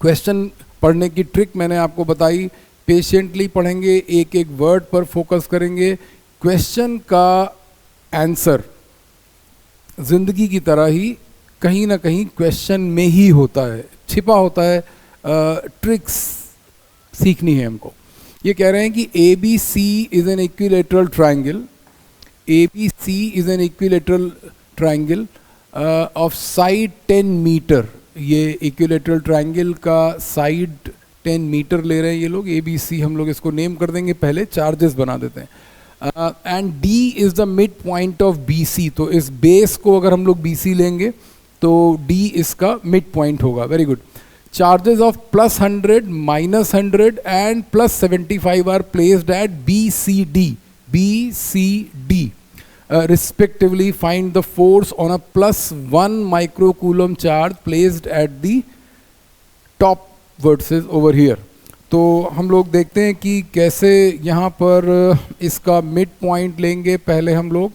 Question पढ़ने की trick मैंने आपको बताई, पेशेंटली पढ़ेंगे, एक एक वर्ड पर फोकस करेंगे। क्वेश्चन का आंसर जिंदगी की तरह ही कहीं ना कहीं क्वेश्चन में ही होता है, छिपा होता है। ट्रिक्स सीखनी है हमको। ये कह रहे हैं कि A B C is an equilateral triangle, A B C is an equilateral triangle of side 10 metre. ये इक्विलेटरल ट्राइंगल का साइड 10 मीटर ले रहे हैं ये लोग। ए बी सी हम लोग इसको नेम कर देंगे, पहले चार्जेस बना देते हैं। And D is the mid point of B C. तो इस बेस को अगर हम लोग बी सी लेंगे तो डी इसका मिड पॉइंट होगा। Very good. Charges of +100, -100 and +75 are placed at B C D respectively. Find the force on a +1 microcoulomb charge placed at the top versus over here. तो हम लोग देखते हैं कि कैसे यहाँ पर इसका मिड पॉइंट लेंगे। पहले हम लोग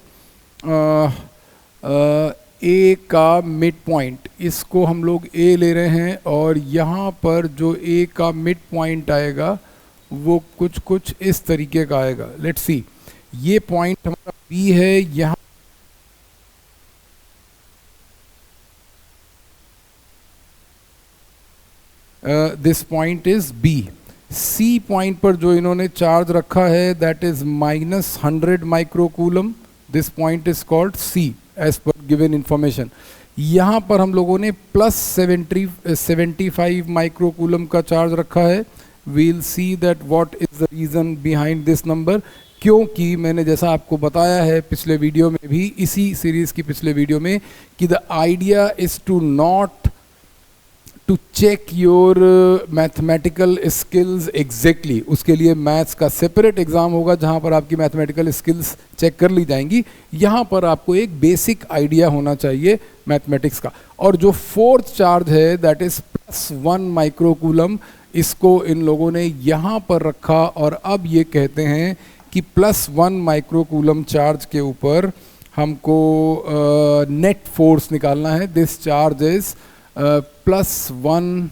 ए का मिड पॉइंट, इसको हम लोग ए ले रहे हैं, और यहाँ पर जो ए का मिड पॉइंट आएगा वो कुछ इस तरीके का आएगा। लेट्स सी, ये पॉइंट हमारा बी है, यहाँ this point is B. C point पर जो इन्होंने चार्ज रखा है that is -100 microcoulomb. This point is called C as per given information. यहाँ पर हम लोगों ने +75 माइक्रोकूलम का चार्ज रखा है। We'll see that what is the reason behind this number. क्योंकि मैंने जैसा आपको बताया है पिछले वीडियो में भी, इसी सीरीज़ की पिछले वीडियो में, कि the idea is to not to check your mathematical skills exactly. उसके लिए मैथ्स का सेपरेट एग्ज़ाम होगा जहाँ पर आपकी मैथमेटिकल स्किल्स चेक कर ली जाएंगी। यहाँ पर आपको एक बेसिक आइडिया होना चाहिए मैथमेटिक्स का। और जो फोर्थ चार्ज है दैट इज़ +1 माइक्रोकूलम, इसको इन लोगों ने यहाँ पर रखा, और अब ये कहते हैं कि +1 माइक्रोकूलम चार्ज के ऊपर हमको नेट फोर्स निकालना है। दिस चार्ज इज +1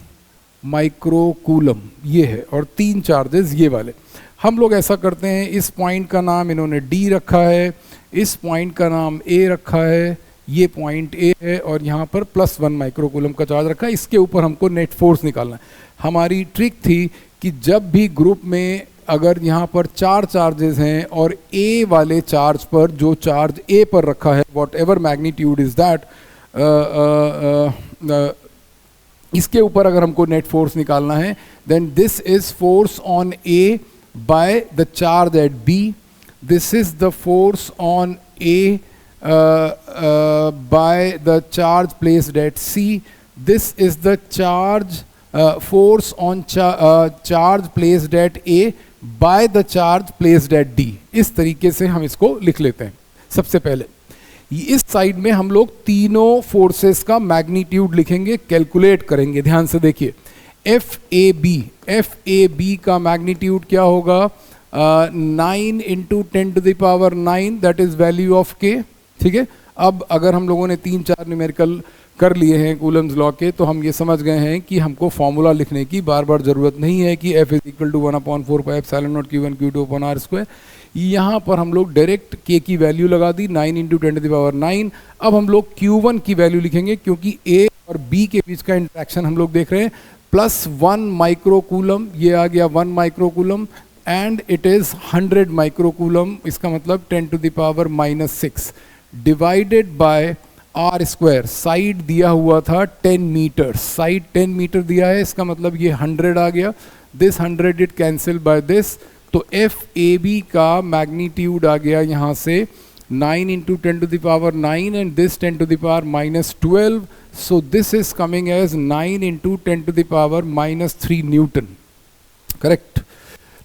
माइक्रोकूलम, ये है, और 3 चार्जेस ये वाले। हम लोग ऐसा करते हैं, इस पॉइंट का नाम इन्होंने डी रखा है, इस पॉइंट का नाम ए रखा है, ये पॉइंट ए है, और यहाँ पर +1 माइक्रोकूलम का चार्ज रखा है। इसके ऊपर हमको नेट फोर्स निकालना है। हमारी ट्रिक थी कि जब भी ग्रुप में अगर यहाँ पर 4 चार्जेस हैं और ए वाले चार्ज पर जो चार्ज ए पर रखा है, whatever magnitude is that, इसके ऊपर अगर हमको नेट फोर्स निकालना है, then this is force on A by the charge at B, this is the force on A by the charge placed at C, this is the charge force on charge placed at A by the charge placed at D। इस तरीके से हम इसको लिख लेते हैं। सबसे पहले इस साइड में हम लोग तीनों फोर्सेस का मैग्नीट्यूड लिखेंगे, कैलकुलेट करेंगे। ध्यान से देखिए, FAB का मैग्नीट्यूड क्या होगा? 9 × 10⁹ that is value of K। ठीक है, अब अगर हम लोगों ने 3-4 न्यूमेरिकल कर लिए हैं कूलम्स लॉ के, तो हम ये समझ गए हैं कि हमको फॉर्मूला लिखने की बार बार ज़रूरत नहीं है कि F = 1/4πε0 Q1 Q2/r²। यहाँ पर हम लोग डायरेक्ट K की वैल्यू लगा दी, 9 × 10⁹। अब हम लोग Q1 की वैल्यू लिखेंगे, क्योंकि A और B के बीच का इंट्रैक्शन हम लोग देख रहे हैं। +1 माइक्रोकूलम, ये आ गया 1 microcoulomb, and it is 100 microcoulomb, इसका मतलब 10⁻⁻6 डिवाइडेड बाय r²। साइड दिया हुआ था 10 मीटर, साइड 10 मीटर दिया है, इसका मतलब ये 100 आ गया। This 100 it cancel by this, तो FAB का मैग्नीट्यूड आ गया यहाँ से 9 × 10⁹ and this 10⁻⁻12, so this is coming as 9 × 10⁻⁻3 newton. Correct.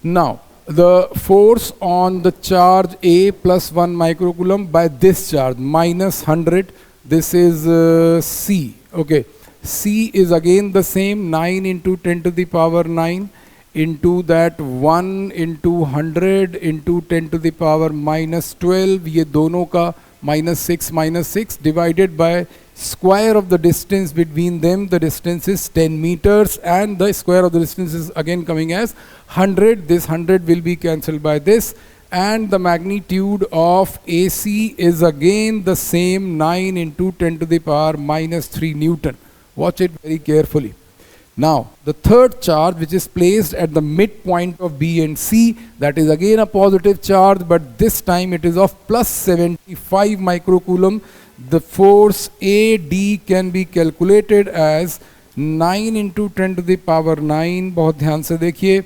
Now the force on the charge A +1 microcoulomb by this charge -100, this is C. Okay, C is again the same, 9 × 10⁹ into that 1 × 100 × 10⁻⁻12, ये दोनों का -6 divided by square of the distance between them, the distance is 10 meters, and the square of the distance is again coming as 100. This 100 will be cancelled by this, and the magnitude of AC is again the same, 9 into 10 to the power minus 3 Newton. Watch it very carefully. Now, the third charge, which is placed at the midpoint of B and C, that is again a positive charge, but this time it is of plus 75 microcoulomb. The force AD can be calculated as 9 into 10 to the power 9. बहुत ध्यान से देखिए,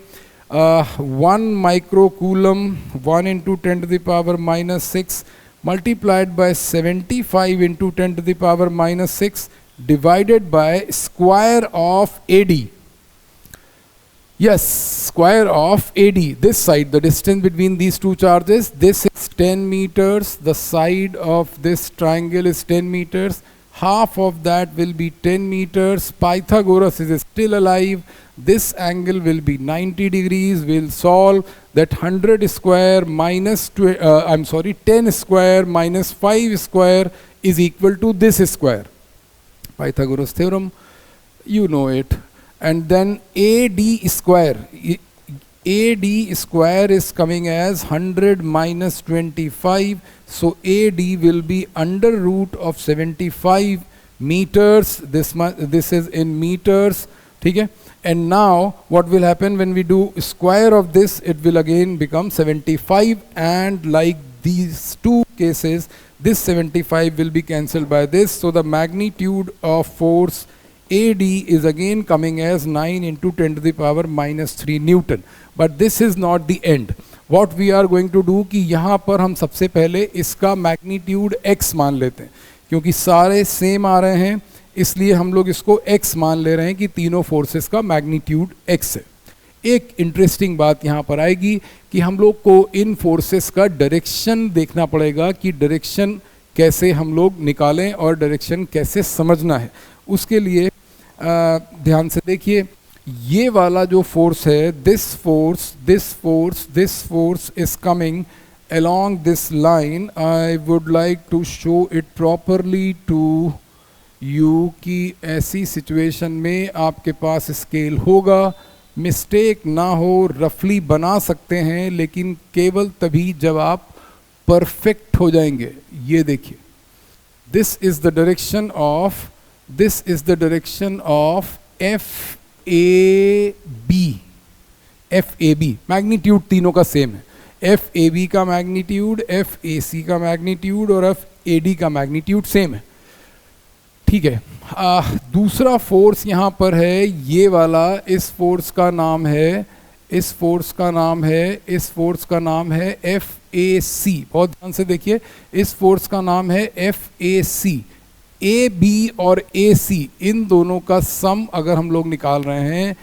1 microcoulomb 1 into 10 to the power minus 6 multiplied by 75 into 10 to the power minus 6 divided by square of AD. Yes, square of AD. This side, the distance between these two charges, this is 10 meters. The side of this triangle is 10 meters. Half of that will be 10 meters. Pythagoras is still alive. This angle will be 90 degrees. We'll solve that 100 square minus 10 square minus 5 square is equal to this square. Pythagoras theorem, you know it. And then AD square is coming as 100 minus 25. So AD will be under root of 75 meters. This is in meters. Okay? And now what will happen when we do square of this? It will again become 75, and like these two cases, this 75 will be cancelled by this. So the magnitude of force AD is again coming as 9 into 10 to the power minus 3 Newton. But this is not the end. What we are going to do कि यहाँ पर हम सबसे पहले इसका magnitude x मान लेते हैं, क्योंकि सारे सेम आ रहे हैं, इसलिए हम लोग इसको x मान ले रहे हैं कि तीनों फोर्सेस का मैग्नीट्यूड x है. एक इंटरेस्टिंग बात यहाँ पर आएगी कि हम लोग को इन फोर्सेस का डायरेक्शन देखना पड़ेगा कि डायरेक्शन कैसे हम लोग निकालें और डायरेक्शन कैसे समझना है. उसके लिए ध्यान से देखिए, ये वाला जो फोर्स है, this force is coming along this line. I would like to show it properly to you कि ऐसी सिचुएशन में आपके पास स्केल होगा, मिस्टेक ना हो, रफली बना सकते हैं, लेकिन केवल तभी जब आप परफेक्ट हो जाएंगे. ये देखिए, this is the direction of FAB. Magnitude तीनों का सेम है. FAB का मैग्नीट्यूड, FAC का मैग्नीट्यूड और FAD का मैग्नीट्यूड सेम है. ठीक है. दूसरा फोर्स यहाँ पर है, ये वाला. इस फोर्स का नाम है FAC. बहुत ध्यान से देखिए, इस फोर्स का नाम है FAC. AB और AC इन दोनों का सम अगर हम लोग निकाल रहे हैं,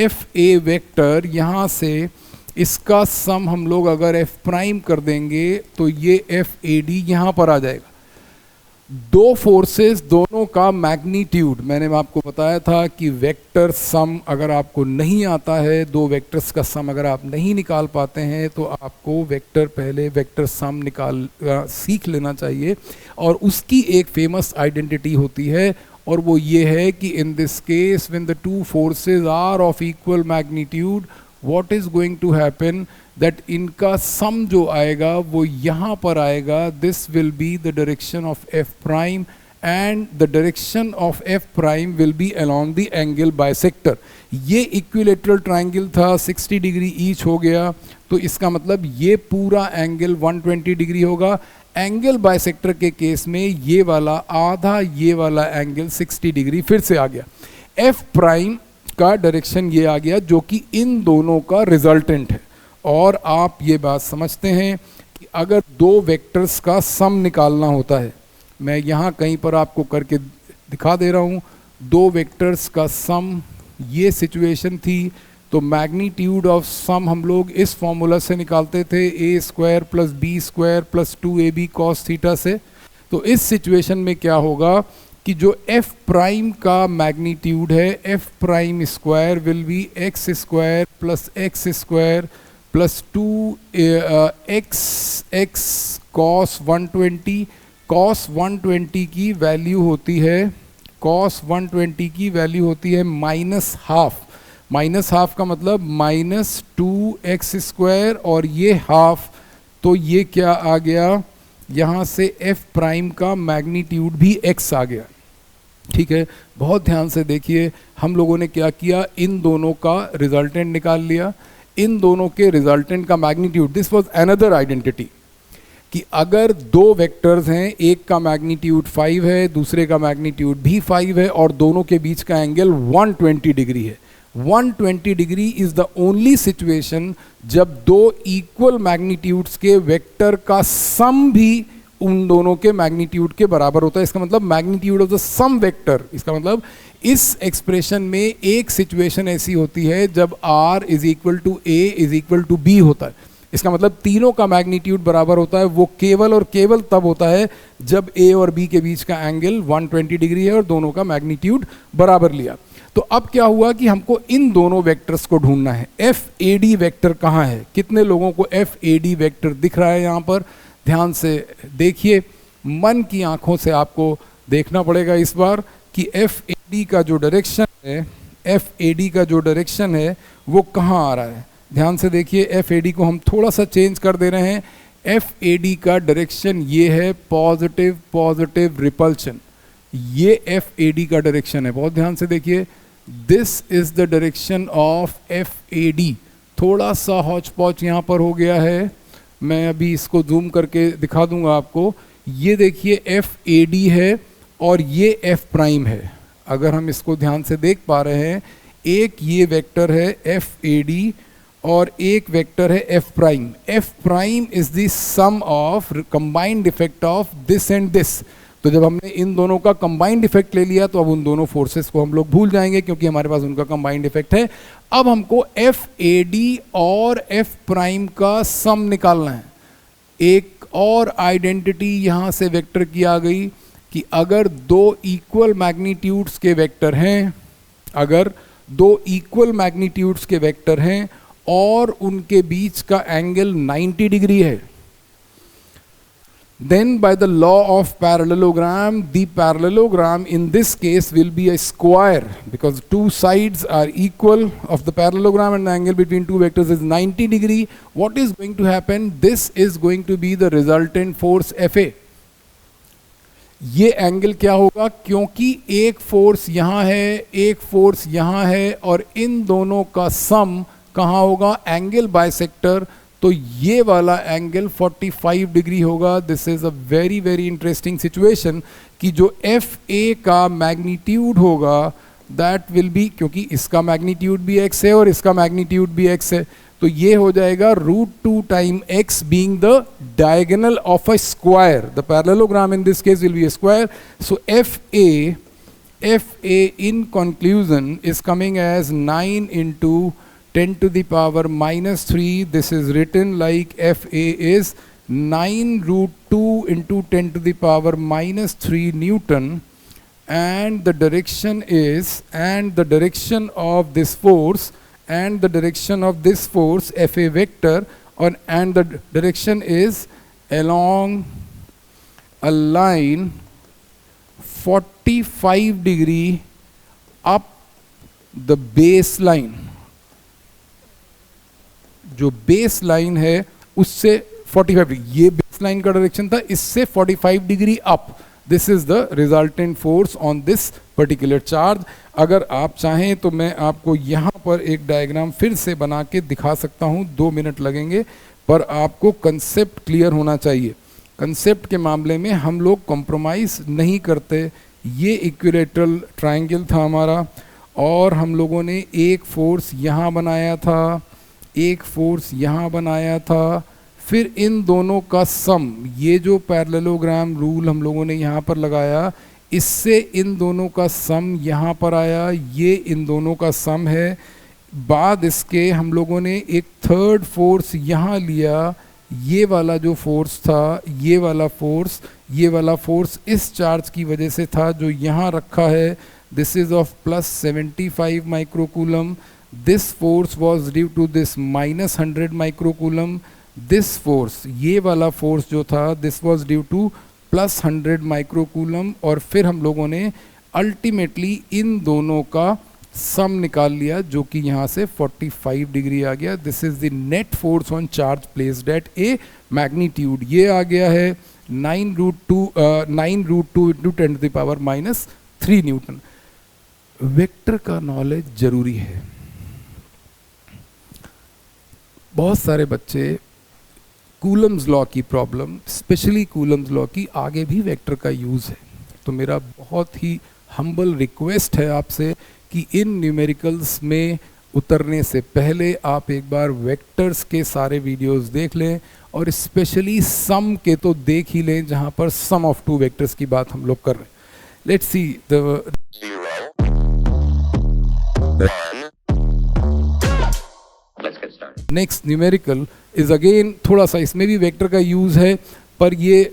FA वेक्टर, यहाँ से इसका सम हम लोग अगर F प्राइम कर देंगे तो ये FAD यहाँ पर आ जाएगा. दो फोर्सेस, दोनों का मैग्नीट्यूड, मैंने आपको बताया था कि वेक्टर सम अगर आपको नहीं आता है, दो वेक्टर्स का सम अगर आप नहीं निकाल पाते हैं, तो आपको पहले वेक्टर सम सीख लेना चाहिए. और उसकी एक फेमस आइडेंटिटी होती है, और वो ये है कि in this case when the two forces are of equal magnitude, what is going to happen, that इनका सम जो आएगा वो यहाँ पर आएगा. This will be the direction of F prime, and the direction of F prime will be along the angle bisector. ये equilateral triangle था, 60 degree each हो गया, तो इसका मतलब ये पूरा एंगल 120 डिग्री होगा. एंगल बाइसेक्टर के केस में ये वाला आधा, ये वाला एंगल 60 डिग्री फिर से आ गया. F प्राइम का डायरेक्शन ये आ गया, जो कि इन दोनों का रिजल्टेंट है. और आप ये बात समझते हैं कि अगर दो वेक्टर्स का सम निकालना होता है, मैं यहाँ कहीं पर आपको करके दिखा दे रहा हूँ, दो वेक्टर्स का सम, ये सिचुएशन थी, तो मैग्नीट्यूड ऑफ सम हम लोग इस फॉर्मूला से निकालते थे, a square plus b square plus 2ab cos theta से. तो इस सिचुएशन में क्या होगा कि जो F प्राइम का मैग्नीट्यूड है, F prime square will be x square plus 2x cos 120 cos 120 की वैल्यू होती है, cos 120 की वैल्यू होती है माइनस हाफ। माइनस हाफ का मतलब माइनस 2x², और ये हाफ, तो ये क्या आ गया, यहाँ से f प्राइम का मैग्नीट्यूड भी x आ गया। ठीक है, बहुत ध्यान से देखिए, हम लोगों ने क्या किया, इन दोनों का रिजल्टेंट निकाल लिया, इन दोनों के रिजल्टेंट का magnitude. This was another identity कि अगर दो वेक्टर्स हैं, एक का मैग्नीट्यूड 5 है, दूसरे का मैग्नीट्यूड भी 5 है, और दोनों के बीच का एंगल 120 डिग्री है। 120 degree is the only situation जब दो इक्वल मैग्नीट्यूड्स के वेक्टर का सम भी उन दोनों के मैग्नीट्यूड के बराबर होता है। इसका मतलब magnitude of the sum vector, इसका मतलब इस एक्सप्रेशन में एक सिचुएशन ऐसी होती है जब r is equal to a is equal to b होता है। इसका मतलब तीनों का मैग्नीट्यूड बराबर होता है। वो केवल और केवल तब होता है जब a और b के बीच का एंगल 120 डिग्री है और दोनों का मैग्नीट्यूड बराबर लिया। तो अब क्या हुआ कि हमको इन दोनों वेक्टर्स को ढूंढना है। FAD वेक्टर कहाँ है? कितने लोगों को FAD वेक्टर दिख रहा है? यहाँ पर ध्यान से देखिए, मन की आंखों से आपको देखना पड़ेगा इस बार कि FAD का जो डायरेक्शन है, FAD का जो डायरेक्शन है वो कहाँ आ रहा है। ध्यान से देखिए, FAD को हम थोड़ा सा चेंज कर दे रहे हैं। FAD का डायरेक्शन ये है, पॉजिटिव पॉजिटिव रिपल्शन, ये FAD का डायरेक्शन है। बहुत ध्यान से देखिए, this is the direction of FAD। थोड़ा सा हौच पौच यहाँ पर हो गया है, मैं अभी इसको जूम करके दिखा दूंगा आपको। ये देखिए FAD है और ये F प्राइम है। अगर हम इसको ध्यान से देख पा रहे हैं, एक ये वेक्टर है FAD और एक वेक्टर है F prime. F prime is the sum of combined effect of this and this. तो जब हमने इन दोनों का कंबाइंड इफेक्ट ले लिया तो अब उन दोनों फोर्सेस को हम लोग भूल जाएंगे क्योंकि हमारे पास उनका कंबाइंड इफेक्ट है। अब हमको FAD और F प्राइम का सम निकालना है। एक और आइडेंटिटी यहाँ से वेक्टर की आ गई कि अगर दो इक्वल मैग्नीट्यूड्स के वेक्टर हैं, अगर दो इक्वल मैग्नीट्यूड्स के वेक्टर हैं और उनके बीच का एंगल 90 डिग्री है, then by the law of parallelogram, the parallelogram in this case will be a square because two sides are equal of the parallelogram and the angle between two vectors is 90 degree. What is going to happen? This is going to be the resultant force FA. ये angle क्या होगा? क्योंकि एक force यहाँ है, एक force यहाँ है और इन दोनों का सम कहाँ होगा? Angle bisector. तो ये वाला एंगल 45 डिग्री होगा। This is a very very interesting situation कि जो FA का मैग्नीट्यूड होगा दैट विल बी, क्योंकि इसका मैग्नीट्यूड भी x है और इसका मैग्नीट्यूड भी x है, तो ये हो जाएगा √2 time x being the diagonal of a square. The parallelogram in this case will be a square. So FA in conclusion is coming as 9 into 10 to the power minus 3. This is written like FA is 9√2 into 10 to the power minus 3 Newton, and the direction is, and the direction of this force, and the direction of this force FA vector, and the direction is along a line 45 degree up the baseline. जो base line है उससे 45 degree, ये base line का direction था, इससे 45 degree up. This is the resultant force on this particular charge. अगर आप चाहें तो मैं आपको यहाँ पर एक डायग्राम फिर से बना के दिखा सकता हूँ, 2 मिनट लगेंगे, पर आपको कंसेप्ट क्लियर होना चाहिए। कंसेप्ट के मामले में हम लोग कॉम्प्रोमाइज़ नहीं करते। ये इक्विलेटरल ट्रायंगल था हमारा और हम लोगों ने एक फोर्स यहाँ बनाया था, एक फोर्स यहाँ बनाया था, फिर इन दोनों का सम, ये जो पैरेललोग्राम रूल हम लोगों ने यहाँ पर लगाया, इससे इन दोनों का सम यहाँ पर आया, ये इन दोनों का सम है। बाद इसके हम लोगों ने एक थर्ड फोर्स यहाँ लिया, ये वाला जो फोर्स था, ये वाला फोर्स इस चार्ज की वजह से था जो यहाँ रखा है। This is of +75 microcoulomb. This force was due to this -100 microcoulomb. This force, ये वाला फोर्स जो था, this was due to plus 100 microcoulomb, और फिर हम लोगों ने अल्टीमेटली इन दोनों का सम निकाल लिया जो कि यहाँ से 45 डिग्री आ गया। This is the net force on charge placed eight A magnitude. ये आ गया है 9√2 इंटू 10⁻³ न्यूटन। वेक्टर का नॉलेज जरूरी है। बहुत सारे बच्चे कूलम्स लॉ की प्रॉब्लम, स्पेशली कूलम्स लॉ की, आगे भी वेक्टर का यूज़ है। तो मेरा बहुत ही हम्बल रिक्वेस्ट है आपसे कि इन न्यूमेरिकल्स में उतरने से पहले आप एक बार वेक्टर्स के सारे वीडियोस देख लें, और स्पेशली सम के तो देख ही लें जहां पर सम ऑफ टू वेक्टर्स की बात हम लोग कर रहे हैं। Let's see the 0, 1। Next numerical is again थोड़ा सा, इसमें भी वेक्टर का यूज़ है, पर ये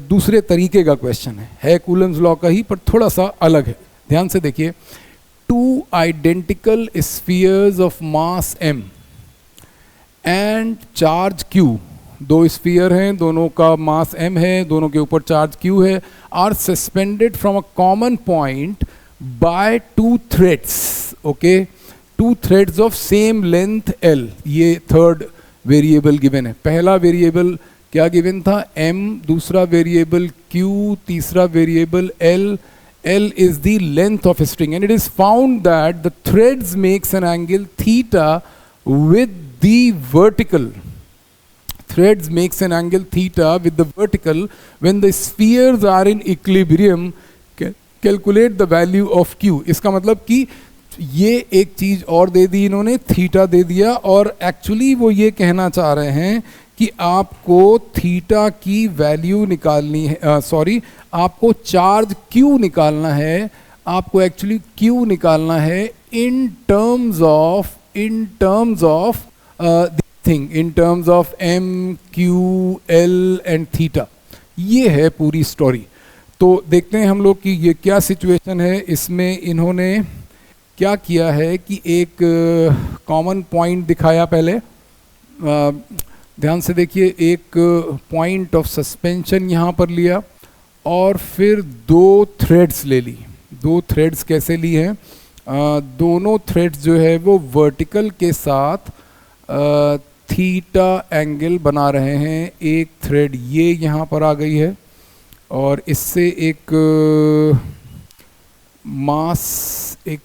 दूसरे तरीके का क्वेश्चन है कूलम्स लॉ का ही, पर थोड़ा सा अलग है। ध्यान से देखिए, 2 identical spheres of mass m and charge q, 2 sphere हैं, दोनों का मास m है, दोनों के ऊपर चार्ज q है, are suspended from a common point by 2 threads. Okay, 2 threads of same length l। ये थर्ड वेरिएबल गिवन है। पहला वेरिएबल क्या गिवन था? m, दूसरा वेरिएबल q, तीसरा variable l। L is the length of a string, and it is found that the threads makes an angle theta with the vertical. Threads makes an angle theta with the vertical when the spheres are in equilibrium. Calculate the value of q. इसका मतलब कि ये एक चीज और दे दी इन्होंने, theta दे दिया, और एक्चुअली वो ये कहना चाह रहे हैं कि आपको थीटा की वैल्यू निकालनी है, आपको चार्ज क्यू निकालना है, आपको एक्चुअली क्यू निकालना है in terms of thing, in terms of M, Q, L and theta. ये है पूरी स्टोरी। तो देखते हैं हम लोग कि ये क्या सिचुएशन है। इसमें इन्होंने क्या किया है कि एक कॉमन पॉइंट दिखाया पहले, ध्यान से देखिए, एक पॉइंट ऑफ सस्पेंशन यहाँ पर लिया, और फिर 2 थ्रेड्स ले ली। 2 थ्रेड्स कैसे ली हैं? दोनों थ्रेड्स जो है वो वर्टिकल के साथ थीटा एंगल बना रहे हैं। एक थ्रेड ये यहाँ पर आ गई है, और इससे एक मास, एक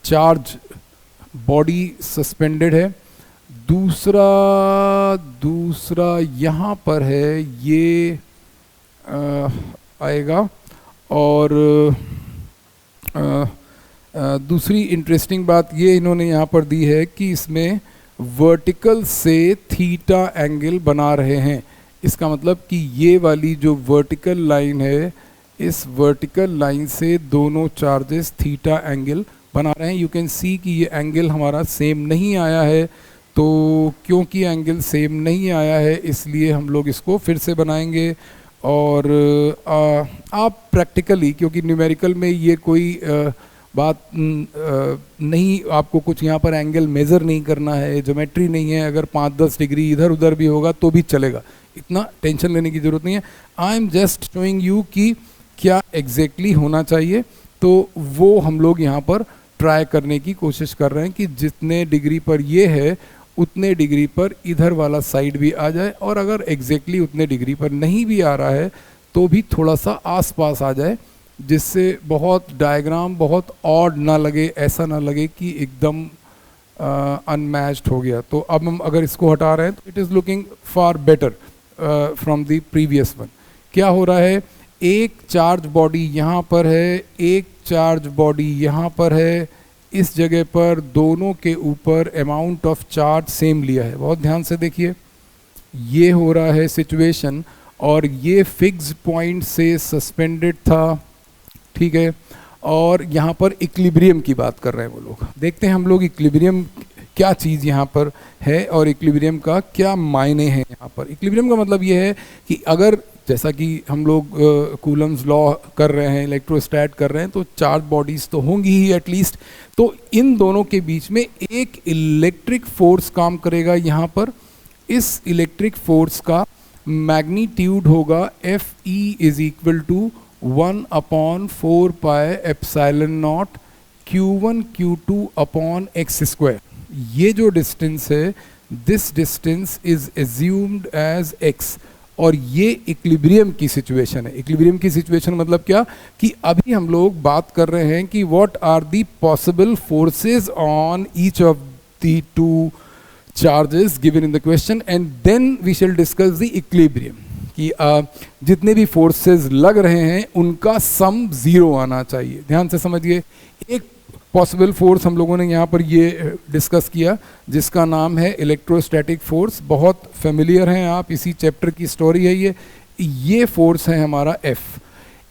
चार्ज बॉडी सस्पेंडेड है। दूसरा यहाँ पर है, ये आएगा। और दूसरी इंटरेस्टिंग बात ये इन्होंने यहाँ पर दी है कि इसमें वर्टिकल से थीटा एंगल बना रहे हैं। इसका मतलब कि ये वाली जो वर्टिकल लाइन है, इस वर्टिकल लाइन से दोनों चार्जेस थीटा एंगल बना रहे हैं। यू कैन सी कि ये एंगल हमारा सेम नहीं आया है, तो क्योंकि एंगल सेम नहीं आया है इसलिए हम लोग इसको फिर से बनाएंगे। और आप प्रैक्टिकली, क्योंकि न्यूमेरिकल में ये कोई बात नहीं, आपको कुछ यहाँ पर एंगल मेज़र नहीं करना है, ज्योमेट्री नहीं है, अगर 5-10 डिग्री इधर उधर भी होगा तो भी चलेगा, इतना टेंशन लेने की ज़रूरत नहीं है। I am just showing you कि क्या एग्जैक्टली होना चाहिए, तो वो हम लोग यहाँ पर ट्राई करने की कोशिश कर रहे हैं कि जितने डिग्री पर ये है उतने डिग्री पर इधर वाला साइड भी आ जाए, और अगर एग्जैक्टली उतने डिग्री पर नहीं भी आ रहा है तो भी थोड़ा सा आसपास आ जाए, जिससे बहुत डायग्राम बहुत ऑड ना लगे, ऐसा ना लगे कि एकदम अनमैच्ड हो गया। तो अब हम अगर इसको हटा रहे हैं तो it is looking far better from the previous one. क्या हो रहा है, एक चार्ज बॉडी यहाँ पर है, एक चार्ज बॉडी यहाँ पर है, इस जगह पर दोनों के ऊपर अमाउंट ऑफ चार्ज सेम लिया है। बहुत ध्यान से देखिए, ये हो रहा है सिचुएशन, और ये फिक्स्ड पॉइंट से सस्पेंडेड था, ठीक है, और यहाँ पर इक्विलिब्रियम की बात कर रहे हैं वो लोग। देखते हैं हम लोग इक्विलिब्रियम क्या चीज़ यहाँ पर है और इक्विलिब्रियम का क्या मायने हैं यहाँ पर। इक्विलिब्रियम का मतलब ये है कि अगर, जैसा कि हम लोग कूलम्स लॉ कर रहे हैं, इलेक्ट्रोस्टैट कर रहे हैं, तो चार्ज बॉडीज़ तो होंगी ही एटलीस्ट, तो इन दोनों के बीच में एक इलेक्ट्रिक फोर्स काम करेगा यहाँ पर। इस इलेक्ट्रिक फोर्स का मैग्नीट्यूड होगा F E is equal to 1/4πε0 Q1 Q2 upon x square. ये जो डिस्टेंस है, this distance is assumed as x, और ये इक्विलिब्रियम की सिचुएशन है। इक्विलिब्रियम की सिचुएशन मतलब क्या, कि अभी हम लोग बात कर रहे हैं कि what are the possible forces on each of the two charges given in the question, and then we shall discuss the equilibrium, कि जितने भी फोर्सेस लग रहे हैं उनका सम जीरो आना चाहिए। ध्यान से समझिए, एक पॉसिबल फोर्स हम लोगों ने यहाँ पर ये डिस्कस किया जिसका नाम है इलेक्ट्रोस्टैटिक फोर्स। बहुत फेमिलियर हैं आप, इसी चैप्टर की स्टोरी है ये फोर्स है हमारा F।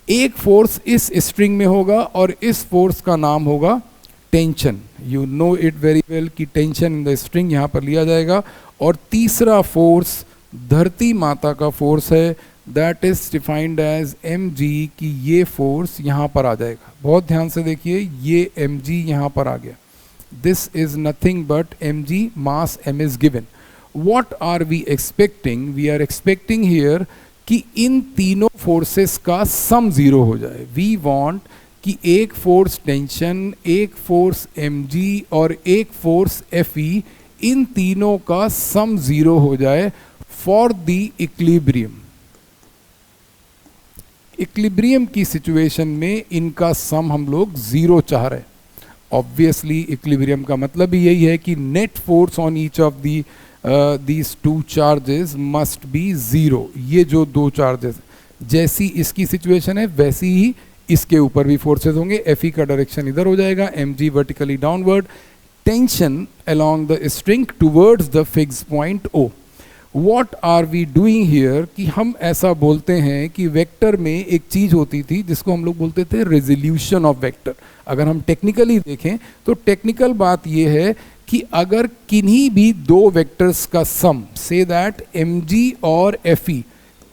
एक फोर्स इस स्ट्रिंग में होगा और इस फोर्स का नाम होगा tension. You know it very well कि टेंशन इन द स्ट्रिंग यहाँ पर लिया जाएगा। और तीसरा फोर्स धरती माता का फोर्स है, that is defined as mg, कि ये फोर्स यहाँ पर आ जाएगा। बहुत ध्यान से देखिए, ये mg यहाँ पर आ गया। This is nothing but mg, mass m is given. What are we expecting? We are expecting here कि इन तीनों फोर्सेस का सम जीरो हो जाए। वी वांट कि एक फोर्स टेंशन, एक फोर्स mg और एक फोर्स fe, इन तीनों का सम जीरो हो जाए फॉर द इक्विलिब्रियम। इक्विलिब्रियम की सिचुएशन में इनका सम हम लोग जीरो चाह रहे हैं। ऑब्वियसली इक्विलिब्रियम का मतलब ही यही है कि net force on each of these two charges must be zero. ये जो दो चार्जेस, जैसी इसकी सिचुएशन है वैसी ही इसके ऊपर भी फोर्सेस होंगे। Fe का डायरेक्शन इधर हो जाएगा, mg vertically downward, tension along the string towards the fix point O। What are we doing here? कि हम ऐसा बोलते हैं कि वेक्टर में एक चीज होती थी जिसको हम लोग बोलते थे रेजोल्यूशन ऑफ वेक्टर। अगर हम टेक्निकली देखें तो टेक्निकल बात यह है कि अगर किन्हीं भी दो वेक्टर्स का सम, से दैट mg और fe,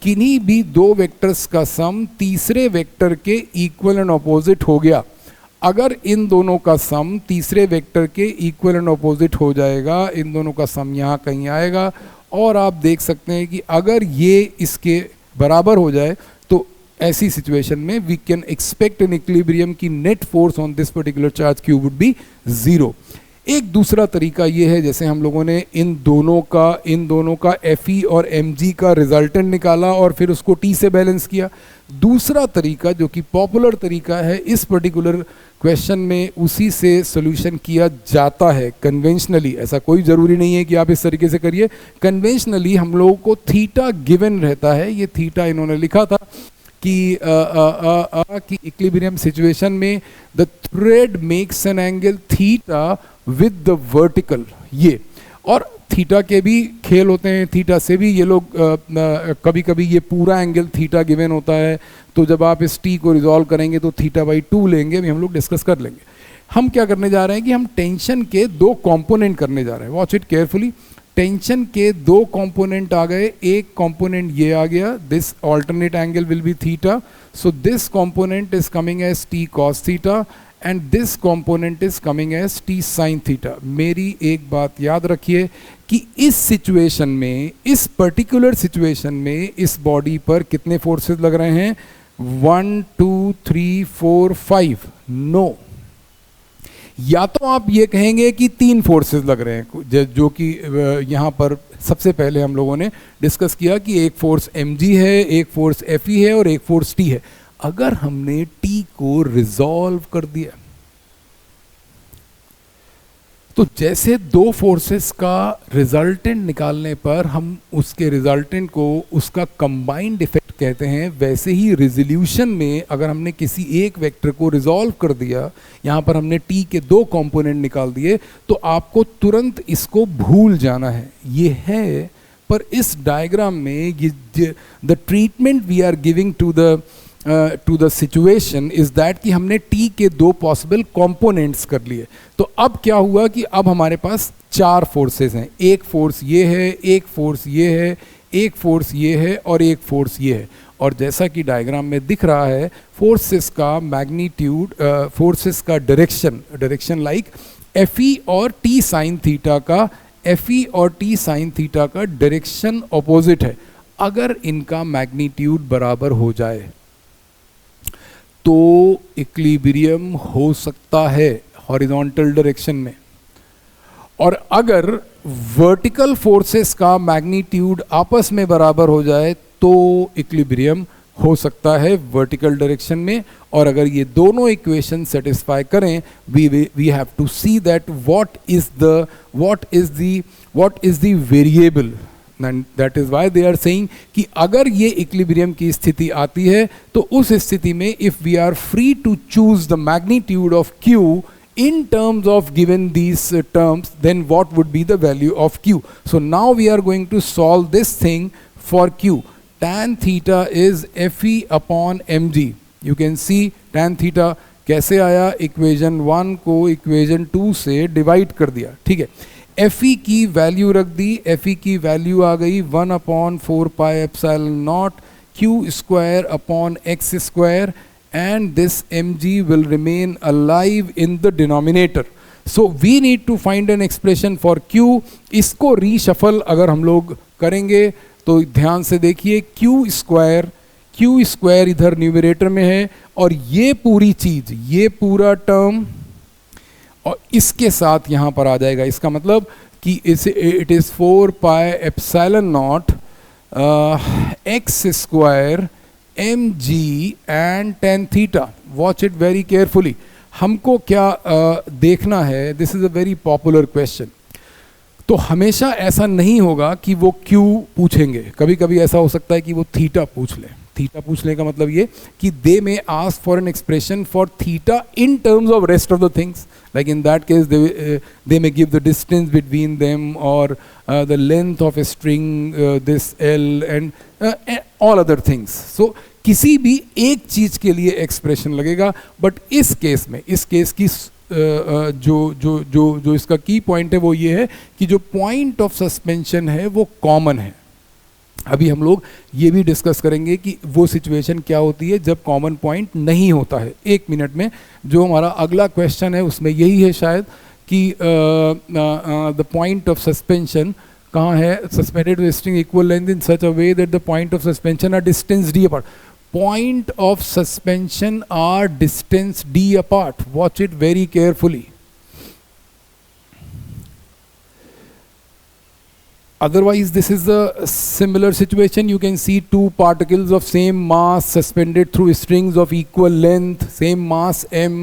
किन्हीं भी दो वेक्टर्स का सम तीसरे वेक्टर के इक्वल एंड अपोजिट हो गया, अगर इन दोनों का सम तीसरे वेक्टर के इक्वल एंड अपोजिट हो जाएगा, इन दोनों का सम यहाँ कहीं आएगा, और आप देख सकते हैं कि अगर ये इसके बराबर हो जाए तो ऐसी सिचुएशन में we can expect an equilibrium की net force on this particular charge Q would be zero. एक दूसरा तरीका ये है, जैसे हम लोगों ने इन दोनों का Fe और mg का रिजल्टेंट निकाला और फिर उसको T से बैलेंस किया। दूसरा तरीका जो कि पॉपुलर तरीका है इस पर्टिकुलर क्वेश्चन में, उसी से सॉल्यूशन किया जाता है कन्वेंशनली। ऐसा कोई ज़रूरी नहीं है कि आप इस तरीके से करिए। कन्वेंशनली हम लोगों को थीटा गिवन रहता है, ये थीटा इन्होंने लिखा था कि इक्विलिब्रियम सिचुएशन में the thread makes an angle theta with the vertical. ये और थीटा के भी खेल होते हैं, थीटा से भी ये लोग कभी कभी ये पूरा एंगल थीटा गिवन होता है, तो जब आप इस टी को रिजॉल्व करेंगे तो थीटा बाई 2 लेंगे, अभी हम लोग डिस्कस कर लेंगे। हम क्या करने जा रहे हैं कि हम टेंशन के दो कंपोनेंट करने जा रहे हैं। Watch it carefully. टेंशन के दो कंपोनेंट आ गए, एक कंपोनेंट ये आ गया, this alternate angle will be theta, so this component is coming as T cos theta and this component is coming as T sine theta. मेरी एक बात याद रखिए कि इस सिचुएशन में, इस पर्टिकुलर सिचुएशन में इस बॉडी पर कितने फोर्सेस लग रहे हैं? 1 2 3 4 5। नो, या तो आप ये कहेंगे कि 3 फोर्सेस लग रहे हैं, जो कि यहाँ पर सबसे पहले हम लोगों ने डिस्कस किया कि एक फोर्स mg है, एक फोर्स fe है और एक फोर्स t है। अगर हमने t को रिजॉल्व कर दिया तो जैसे दो फोर्सेस का रिजल्टेंट निकालने पर हम उसके रिजल्टेंट को उसका कंबाइंड इफेक्ट कहते हैं, वैसे ही रिजोल्यूशन में अगर हमने किसी एक वेक्टर को रिजॉल्व कर दिया, यहाँ पर हमने t के दो कंपोनेंट निकाल दिए, तो आपको तुरंत इसको भूल जाना है। ये है, पर इस डायग्राम में the treatment we are giving to the situation is that कि हमने t के दो पॉसिबल कंपोनेंट्स कर लिए। तो अब क्या हुआ कि अब हमारे पास 4 फोर्सेस हैं। एक फोर्स ये है, एक फोर्स ये है, एक फोर्स ये है और एक फोर्स ये है। और जैसा कि डायग्राम में दिख रहा है, फोर्सेस का मैग्नीट्यूड, फोर्सेस का डायरेक्शन लाइक Fe और T साइन थीटा का डायरेक्शन अपोजिट है। अगर इनका मैग्नीट्यूड बराबर हो जाए तो इक्विलिब्रियम हो सकता है हॉरिजॉन्टल डायरेक्शन में, और अगर वर्टिकल फोर्सेस का मैग्नीट्यूड आपस में बराबर हो जाए तो इक्विलिब्रियम हो सकता है वर्टिकल डायरेक्शन में। और अगर ये दोनों इक्वेशन सेटिस्फाई करें, we have to see that what is the variable, and that is why they are saying कि अगर ये इक्विलिब्रियम की स्थिति आती है तो उस स्थिति में if we are free to choose the magnitude of Q in terms of given these terms, then what would be the value of Q? So now we are going to solve this thing for Q. Tan theta is Fe upon mg. You can see tan theta कैसे आया, equation 1 को equation 2 से divide कर दिया, ठीक है। Fe की value रख दी, Fe की वैल्यू आ गई 1/4πε0 Q square upon x square, and this mg will remain alive in the denominator. So we need to find an expression for Q. इसको reshuffle अगर हम लोग करेंगे तो ध्यान से देखिए, Q स्क्वायर इधर न्यूमरेटर में है, और ये पूरी चीज, ये पूरा टर्म और इसके साथ यहाँ पर आ जाएगा। इसका मतलब कि it is 4πε0 x square mg and tan theta. Watch it very carefully. हमको क्या देखना है, this is a very popular question. तो हमेशा ऐसा नहीं होगा कि वो क्यू पूछेंगे, कभी कभी ऐसा हो सकता है कि वो थीटा पूछ ले। थीटा पूछने का मतलब ये कि they may ask for an expression for theta in terms of rest of the things, like in that case they may give the distance between them or the length of a string, this L and all other things. So किसी भी एक चीज के लिए expression लगेगा, but इस case में, इस केस की जो इसका की पॉइंट है वो ये है कि जो पॉइंट ऑफ सस्पेंशन है वो कॉमन है। अभी हम लोग ये भी डिस्कस करेंगे कि वो सिचुएशन क्या होती है जब कॉमन पॉइंट नहीं होता है। 1 मिनट में जो हमारा अगला क्वेश्चन है उसमें यही है शायद कि द पॉइंट ऑफ सस्पेंशन कहाँ है, suspended with string equal length in such a way that the point of suspension are distance d apart. Point of suspension are distance d apart. Watch it very carefully. Otherwise, this is a similar situation. You can see two particles of same mass suspended through strings of equal length, same mass m,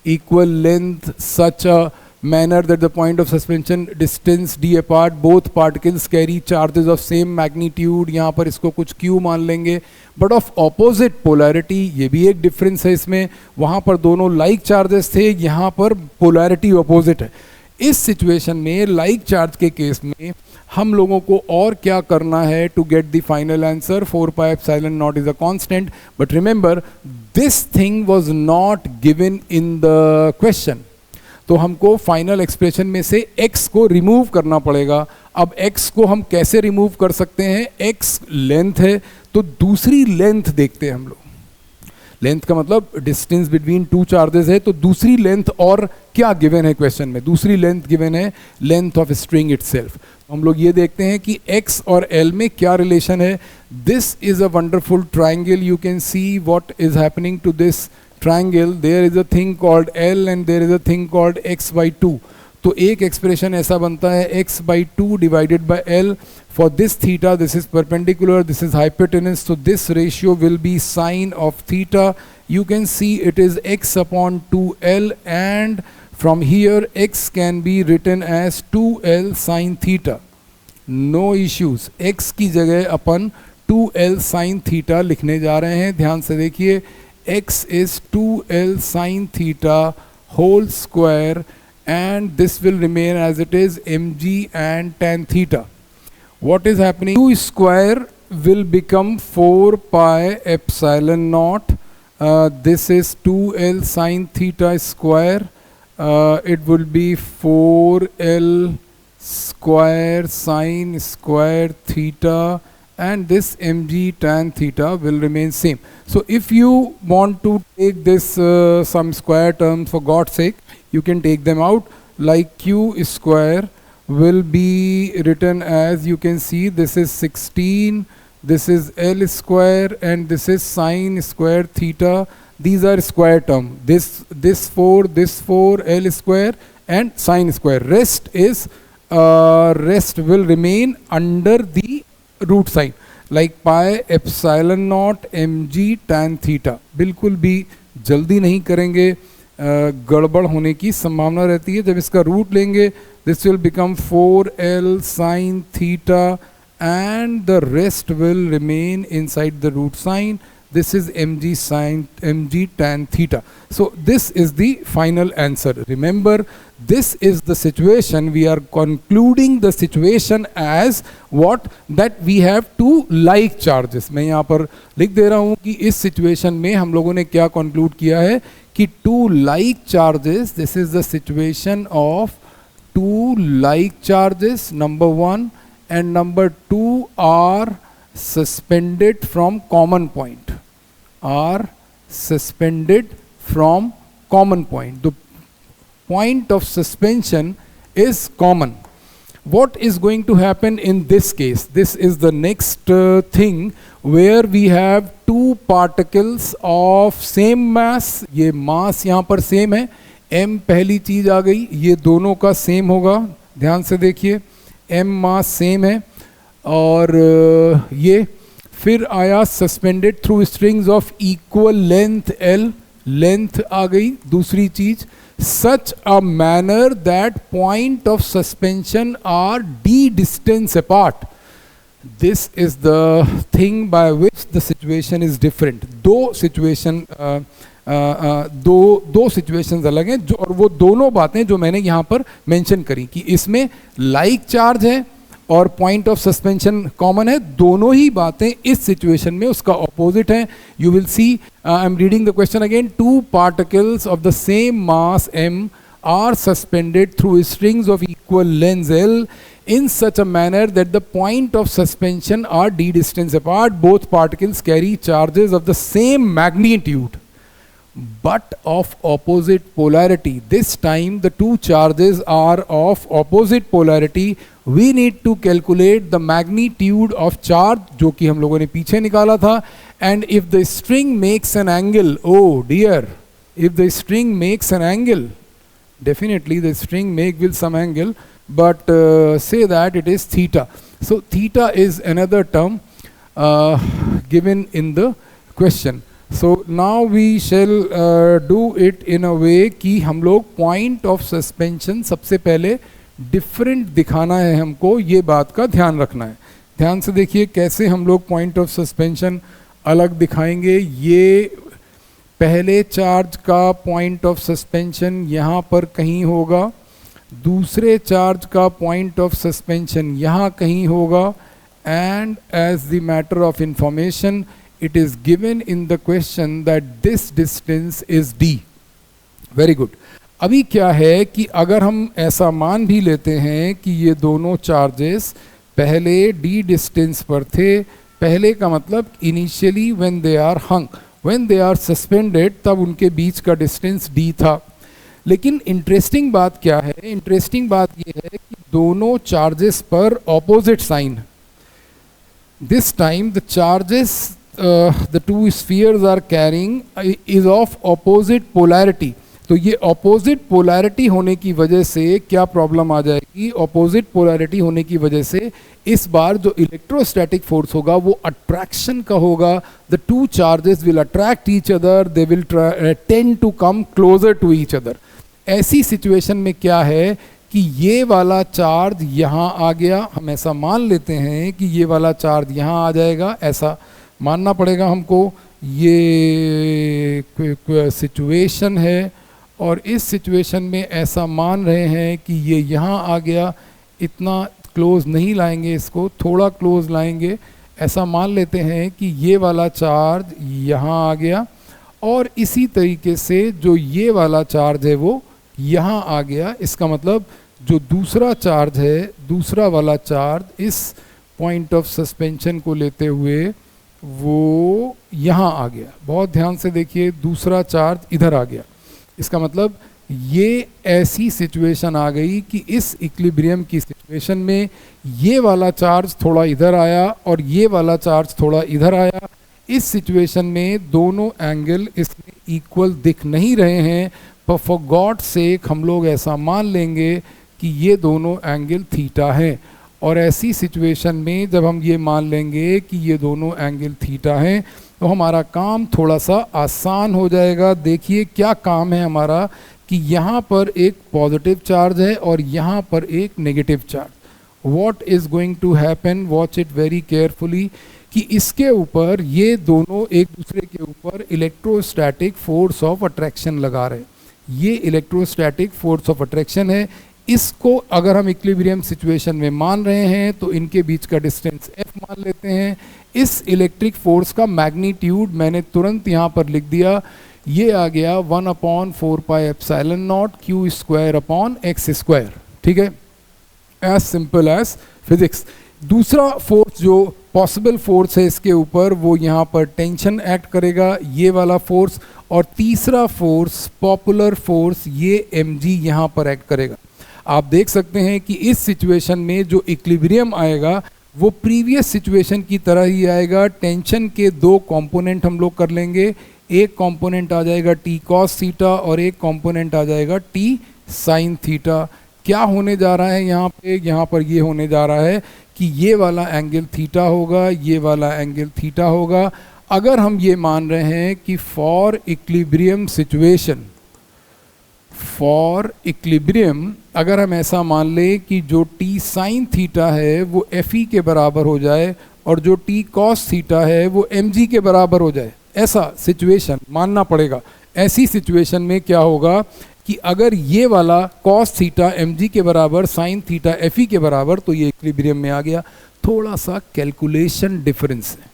equal length, such a manner that the point of suspension distance d apart. Both particles carry charges of same magnitude. यहाँ पर इसको कुछ q मान लेंगे, but of opposite polarity. ये भी एक difference है इसमें, वहाँ पर दोनों like charges थे, यहाँ पर polarity opposite है। इस सिचुएशन में लाइक चार्ज के केस में हम लोगों को और क्या करना है to get the final answer, 4πε0 is a constant, but remember this thing was not given in the question. तो हमको फाइनल एक्सप्रेशन में से x को रिमूव करना पड़ेगा। अब x को हम कैसे रिमूव कर सकते हैं, x लेंथ है तो दूसरी लेंथ देखते हैं हम लोग। लेंथ का मतलब डिस्टेंस बिटवीन टू चार्जेस है, तो दूसरी लेंथ और क्या गिवन है क्वेश्चन में, दूसरी लेंथ गिवन है लेंथ ऑफ स्ट्रिंग इटसेल्फ। तो हम लोग ये देखते हैं कि x और l में क्या रिलेशन है। This is a wonderful triangle, you can see what is happening to this triangle. There is a thing called l and there is a thing called x/2। तो एक एक्सप्रेशन ऐसा बनता है x/2 divided by l। For this theta, this is perpendicular, this is hypotenuse, so this ratio will be sine of theta. You can see it is x upon 2l, and from here x can be written as 2l sine theta. No issues. x की जगह अपन 2l sine theta लिखने जा रहे हैं। ध्यान से देखिए, x is 2l sine theta whole square, and this will remain as it is mg and tan theta. What is happening? Q square will become 4πε0. This is 2l sine theta square. It will be 4l square sine square theta, and this mg tan theta will remain same. So if you want to take this some square terms, for God's sake, you can take them out. Like Q square will be written as, you can see, this is 16 this is L square, and this is sine square theta. These are square term. This 4, L square and sine square. Rest will remain under the root sign, like pi epsilon naught mg tan theta. बिल्कुल भी जल्दी नहीं करेंगे, गड़बड़ होने की संभावना रहती है. जब इसका रूट लेंगे, this will become 4L sine theta, and the rest will remain inside the root sign. This is mg tan theta. So this is the final answer. Remember, this is the situation. We are concluding the situation as what? That we have two like charges. मैं यहाँ पर लिख दे रहा हूँ कि इस situation में हम लोगों ने क्या conclude किया है कि two like charges. This is the situation of two like charges, number one, and number two are suspended from common point. Are suspended from common point. The point of suspension is common. What is going to happen in this case? This is the next thing where we have two particles of same mass. ये mass यहाँ पर same है. m पहली चीज आ गई, ये दोनों का same होगा. ध्यान से देखिए, m mass same है, और ये फिर आया suspended through strings of equal length L. Length आ गई दूसरी चीज. Such a manner that point of suspension are d distance apart. This is the thing by which the situation is different. दो सिचुएशंस अलग हैं, जो और वो दोनों बातें जो मैंने यहाँ पर मेंशन करी कि इसमें लाइक चार्ज है और पॉइंट ऑफ सस्पेंशन कॉमन है. दोनों ही बातें इस सिचुएशन में उसका ऑपोजिट है. You will see, I am reading the question again. Two particles of the same mass m are suspended through strings of equal length L in such a manner that the point of suspension are d distance apart. Both particles carry charges of the same magnitude but of opposite polarity. This time the two charges are of opposite polarity. We need to calculate the magnitude of charge, जो कि हम लोगों ने पीछे निकाला था. And if the string makes an angle, oh dear, if the string makes an angle, definitely the string will some angle, but say that it is theta. So theta is another term given in the question. So now we shall do it in a way कि हम लोग point of suspension सबसे पहले different दिखाना है हमको, ये बात का ध्यान रखना है. ध्यान से देखिए कैसे हम लोग point of suspension अलग दिखाएंगे. ये पहले चार्ज का पॉइंट ऑफ सस्पेंशन यहाँ पर कहीं होगा, दूसरे चार्ज का पॉइंट ऑफ सस्पेंशन यहाँ कहीं होगा, and as the matter of information it is given in the question that this distance is d. Very good. अभी क्या है कि अगर हम ऐसा मान भी लेते हैं कि ये दोनों चार्जेस पहले d डिस्टेंस पर थे, पहले का मतलब initially when they are hung, when they are suspended, तब उनके बीच का डिस्टेंस d था. लेकिन इंटरेस्टिंग बात क्या है? इंटरेस्टिंग बात ये है कि दोनों चार्जेस पर opposite sign. This time the charges the two spheres are carrying is of opposite polarity. तो ये opposite polarity होने की वजह से क्या प्रॉब्लम आ जाएगी? opposite polarity होने की वजह से इस बार जो इलेक्ट्रोस्टैटिक फोर्स होगा वो अट्रैक्शन का होगा. the two charges will attract each other, they will tend to come closer to each other. ऐसी सिचुएशन में क्या है कि ये वाला चार्ज यहाँ आ गया, हम ऐसा मान लेते हैं कि ये वाला चार्ज यहाँ आ जाएगा, ऐसा मानना पड़ेगा हमको. ये सिचुएशन है और इस सिचुएशन में ऐसा मान रहे हैं कि ये यहाँ आ गया. इतना क्लोज नहीं लाएंगे, इसको थोड़ा क्लोज लाएंगे. ऐसा मान लेते हैं कि ये वाला चार्ज यहाँ आ गया और इसी तरीके से जो ये वाला चार्ज है वो यहाँ आ गया. इसका मतलब जो दूसरा चार्ज है, दूसरा वाला चार्ज इस पॉइंट ऑफ सस्पेंशन को लेते हुए वो यहाँ आ गया. बहुत ध्यान से देखिए, दूसरा चार्ज इधर आ गया. इसका मतलब ये ऐसी सिचुएशन आ गई कि इस इक्विलिब्रियम की सिचुएशन में ये वाला चार्ज थोड़ा इधर आया और ये वाला चार्ज थोड़ा इधर आया। इस सिचुएशन में दोनों एंगल इसमें इक्वल दिख नहीं रहे हैं, पर फॉर गॉड सेक हम लोग ऐसा मान लेंगे कि ये दोनों एंगल थीटा हैं। और ऐसी सिचुएशन में जब हम ये मान लेंगे कि ये दोनों एंगल थीटा हैं तो हमारा काम थोड़ा सा आसान हो जाएगा। देखिए क्या काम है हमारा कि यहाँ पर एक पॉजिटिव चार्ज है और यहाँ पर एक negative charge. What is going to happen, watch it very carefully, कि इसके ऊपर ये दोनों एक दूसरे के ऊपर इलेक्ट्रोस्टैटिक फोर्स ऑफ अट्रैक्शन लगा रहे हैं। ये इलेक्ट्रोस्टैटिक फोर्स ऑफ अट्रैक्शन है। इसको अगर हम इक्विलिब्रियम सिचुएशन में मान रहे हैं तो इनके बीच का डिस्टेंस f मान लेते हैं। इस इलेक्ट्रिक फोर्स का मैग्नीट्यूड मैंने तुरंत यहाँ पर लिख दिया, ये आ गया 1/4 pi epsilon naught q square upon x square. ठीक है, एज सिंपल एज फिजिक्स। दूसरा फोर्स जो पॉसिबल फोर्स है इसके ऊपर, वो यहाँ पर टेंशन एक्ट करेगा, ये वाला फोर्स। और तीसरा फोर्स पॉपुलर फोर्स, ये mg यहाँ पर एक्ट करेगा। आप देख सकते हैं कि इस सिचुएशन में जो इक्विलिब्रियम आएगा वो प्रीवियस सिचुएशन की तरह ही आएगा। टेंशन के दो कंपोनेंट हम लोग कर लेंगे, एक कंपोनेंट आ जाएगा t cos थीटा और एक कंपोनेंट आ जाएगा t sin थीटा। क्या होने जा रहा है यहाँ पे, यहाँ पर ये होने जा रहा है कि ये वाला एंगल थीटा होगा, ये वाला एंगल थीटा होगा। अगर हम ये मान रहे हैं कि for equilibrium situation, for equilibrium अगर हम ऐसा मान लें कि जो t sin थीटा है वो fe के बराबर हो जाए और जो t cos थीटा है वो mg के बराबर हो जाए, ऐसा सिचुएशन मानना पड़ेगा। ऐसी सिचुएशन में क्या होगा कि अगर ये वाला cos थीटा mg के बराबर, sin थीटा fe के बराबर, तो ये इक्विलिब्रियम में आ गया। थोड़ा सा कैलकुलेशन डिफरेंस है,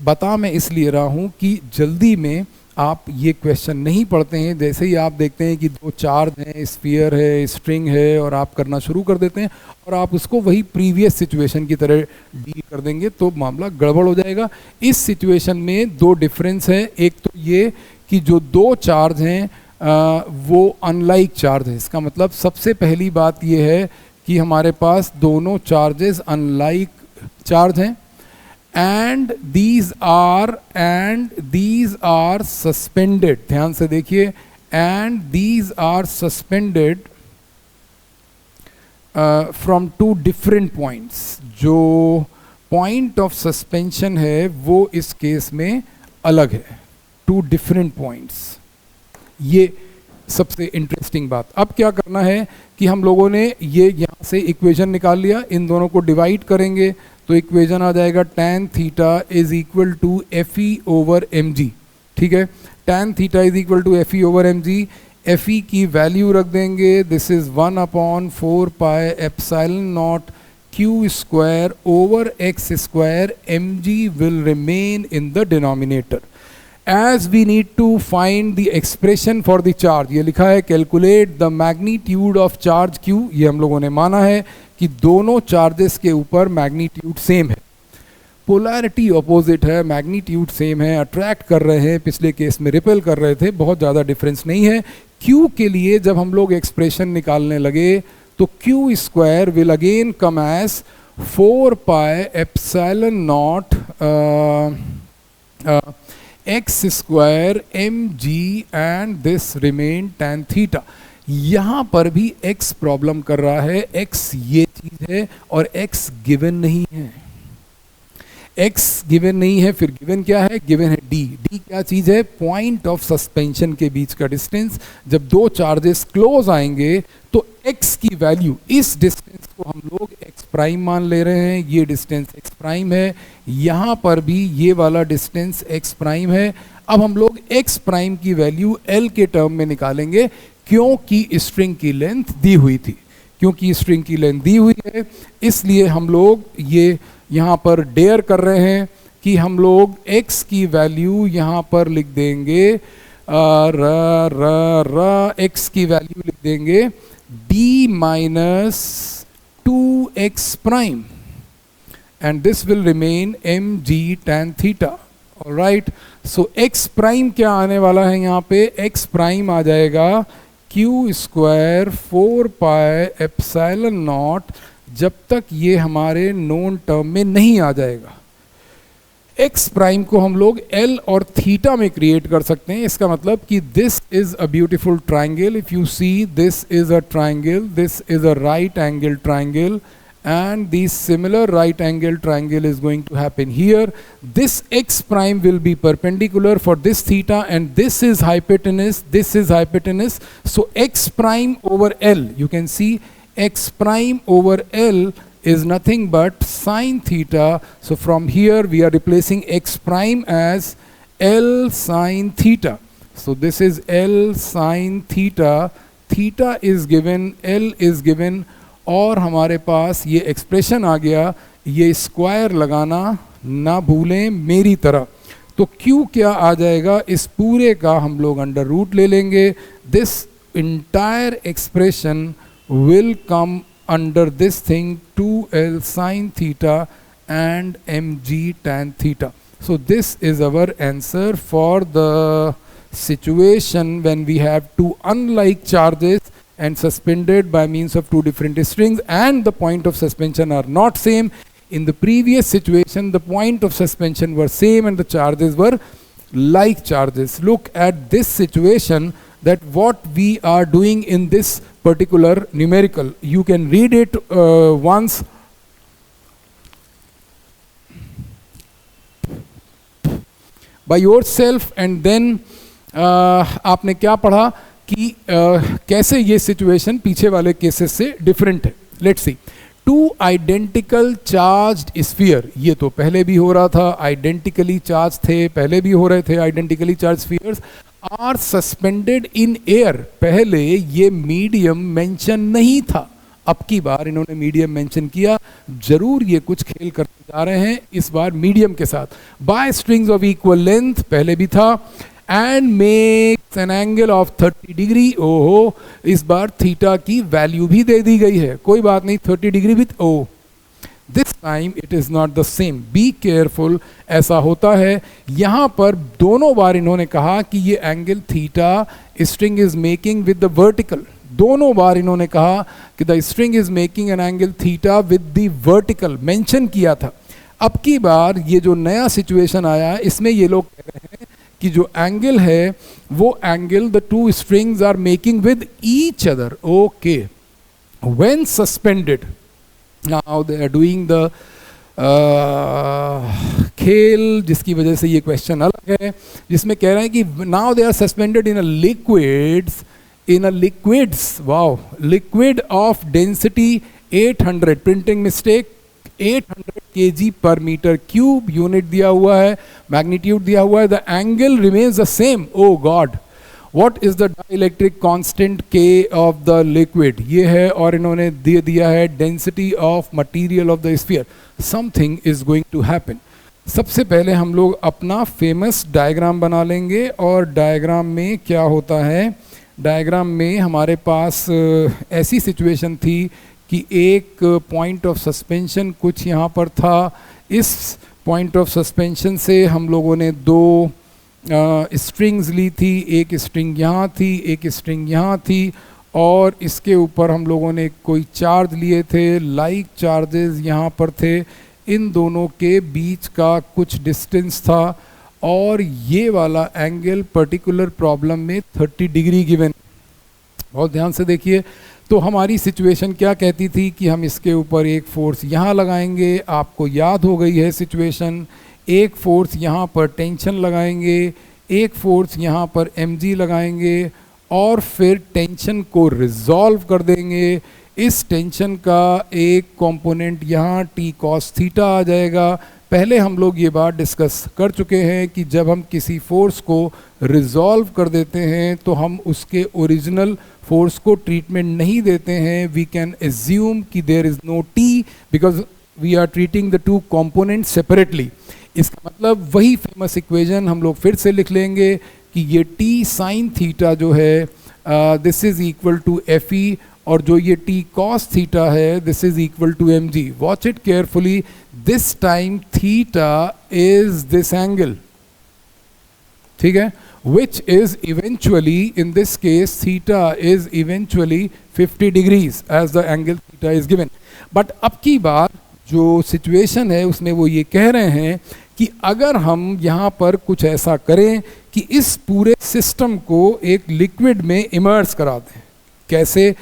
बता मैं इसलिए रहा हूँ कि जल्दी में आप ये क्वेश्चन नहीं पढ़ते हैं। जैसे ही आप देखते हैं कि दो चार्ज हैं, स्फीयर है, स्ट्रिंग है, और आप करना शुरू कर देते हैं और आप उसको वही प्रीवियस सिचुएशन की तरह डील कर देंगे तो मामला गड़बड़ हो जाएगा। इस सिचुएशन में दो डिफरेंस है। एक तो ये कि जो दो चार्ज हैं वो अनलाइक चार्ज है। इसका मतलब सबसे पहली बात ये है कि हमारे पास दोनों चार्जेस अनलाइक चार्ज हैं। and these are suspended, ध्यान से देखिए, and these are suspended from two different points। जो point of suspension है वो इस केस में अलग है, two different points। ये सबसे इंटरेस्टिंग बात। अब क्या करना है कि हम लोगों ने ये यहाँ से इक्वेशन निकाल लिया, इन दोनों को डिवाइड करेंगे तो इक्वेशन आ जाएगा tan theta is equal to fe over mg। ठीक है, tan theta is equal to fe over mg। fe की वैल्यू रख देंगे, this is 1/4 pi epsilon naught q square over x square. mg will remain in the denominator. As we need to find the expression for the charge, ये लिखा है calculate the magnitude of charge q। ये हम लोगों ने माना है कि दोनों चार्जेस के ऊपर मैग्नीट्यूड सेम है, पोलैरिटी अपोजिट है, मैग्नीट्यूड सेम है, अट्रैक्ट कर रहे हैं, पिछले केस में रिपेल कर रहे थे, बहुत ज़्यादा डिफरेंस नहीं है। q के लिए जब हम लोग एक्सप्रेशन निकालने लगे तो q square will again come as 4 pi epsilon naught x square mg and this remain tan theta. यहाँ पर भी x प्रॉब्लम कर रहा है, x ये चीज है और x गिवन नहीं है। x गिवन नहीं है, फिर गिवन क्या है, गिवन है d। d क्या चीज है, पॉइंट ऑफ सस्पेंशन के बीच का डिस्टेंस। जब दो चार्जेस क्लोज आएंगे तो x की वैल्यू, इस डिस्टेंस को हम लोग x प्राइम मान ले रहे हैं, ये डिस्टेंस x प्राइम है, यहाँ पर भी ये वाला डिस्टेंस x प्राइम है। अब हम लोग x प्राइम की वैल्यू l के टर्म में निकालेंगे, क्योंकि स्ट्रिंग की लेंथ दी हुई थी, क्योंकि स्ट्रिंग की लेंथ दी हुई है, इसलिए हम लोग ये यहाँ पर डेयर कर रहे हैं कि हम लोग x की वैल्यू यहाँ पर लिख देंगे, x की वैल्यू लिख देंगे d minus 2x prime and this will remain mg tan theta. Alright, so ex prime क्या आने वाला है यहाँ पे, एक्स प्राइम आ जाएगा Q square 4 pi epsilon not, जब तक ये हमारे नोन टर्म में नहीं आ जाएगा। एक्स प्राइम को हम लोग एल और थीटा में क्रिएट कर सकते हैं। इसका मतलब कि this is a beautiful triangle, if you see this is a triangle, this is a right angle triangle, and the similar right angle triangle is going to happen here. This x prime will be perpendicular for this theta, and this is hypotenuse, this is hypotenuse. So x prime over L, you can see x prime over L is nothing but sine theta. So from here we are replacing x prime as L sine theta. So this is L sine theta, theta is given, L is given, और हमारे पास ये expression आ गया। ये square लगाना ना भूलें मेरी तरह। तो Q क्या आ जाएगा, इस पूरे का हम लोग अंडर रूट ले लेंगे। This entire expression will come under this thing 2L sin theta and mg tan theta. So this is our answer for the situation when we have two unlike charges and suspended by means of two different strings, and the point of suspension are not same. In the previous situation, the point of suspension were same and the charges were like charges. Look at this situation, that what we are doing in this particular numerical. You can read it once. By yourself, and then आपने क्या पढ़ा कि कैसे ये situation पीछे वाले cases से different है। Let's see, two identical charged sphere, ये तो पहले भी हो रहा था, आइडेंटिकली चार्ज थे, पहले भी हो रहे थे identically charge spheres, are suspended in air. पहले ये मीडियम मेंशन नहीं था, अब की बार इन्होंने मीडियम मेंशन किया। जरूर ये कुछ खेल करते जा रहे हैं इस बार मीडियम के साथ। By strings of equal length, पहले भी था, and makes an angle of 30 degree. ओहो, इस बार थीटा की वैल्यू भी दे दी गई है, कोई बात नहीं, 30 degree with O. This time it is not the same, be careful, ऐसा होता है। यहां पर दोनों बार इन्होंने कहा कि ये angle theta string is making with the vertical, दोनों बार इन्होंने कहा कि the string is making an angle theta with the vertical, mention किया था। अब की बार ये जो नया सिचुएशन आया है, इसमें ये लोग कह रहे हैं कि जो एंगल है वो angle the two strings are making with each other. Okay, when suspended, now they are doing the खेल, जिसकी वजह से ये क्वेश्चन अलग है, जिसमें कह रहे हैं कि now they are suspended in a liquids, in a liquids, wow, liquid of density 800, printing mistake, 800 kg per meter cube, unit दिया हुआ है, magnitude दिया हुआ है, the angle remains the same. Oh God, what is the dielectric constant K of the liquid? ये है, और इन्होंने दे दिया है density of material of the sphere. Something is going to happen. सबसे पहले हम लोग अपना famous diagram बना लेंगे, और diagram में क्या होता है, डायग्राम में हमारे पास ऐसी सिचुएशन थी कि एक पॉइंट ऑफ सस्पेंशन कुछ यहाँ पर था। इस पॉइंट ऑफ सस्पेंशन से हम लोगों ने दो स्ट्रिंग्स ली थी, एक स्ट्रिंग यहाँ थी, एक स्ट्रिंग यहाँ थी, और इसके ऊपर हम लोगों ने कोई चार्ज लिए थे, लाइक चार्जेस यहाँ पर थे, इन दोनों के बीच का कुछ डिस्टेंस था, और ये वाला एंगल पर्टिकुलर प्रॉब्लम में 30 डिग्री गिवन। बहुत ध्यान से देखिए, तो हमारी सिचुएशन क्या कहती थी कि हम इसके ऊपर एक फोर्स यहाँ लगाएंगे, आपको याद हो गई है सिचुएशन, एक फोर्स यहाँ पर टेंशन लगाएंगे, एक फोर्स यहाँ पर mg लगाएंगे, और फिर टेंशन को रिजॉल्व कर देंगे। इस टेंशन का एक कंपोनेंट यहाँ t cos थीटा आ जाएगा। पहले हम लोग ये बात डिस्कस कर चुके हैं कि जब हम किसी फोर्स को रिजॉल्व कर देते हैं तो हम उसके ओरिजिनल फोर्स को ट्रीटमेंट नहीं देते हैं। वी कैन एज्यूम कि there is no T because we are treating the two components separately. इसका मतलब वही फेमस इक्वेशन हम लोग फिर से लिख लेंगे कि ये टी साइन थीटा जो है this is equal to F E, और जो ये t cos थीटा है this is equal to mg। Watch it carefully, this time theta is this angle, ठीक है, which is eventually in this case theta is eventually 50 degrees as the angle theta is given. But अब की बार जो situation है उसमें वो ये कह रहे हैं कि अगर हम यहाँ पर कुछ ऐसा करें कि इस पूरे सिस्टम को एक लिक्विड में इमर्स करा दें. कैसे?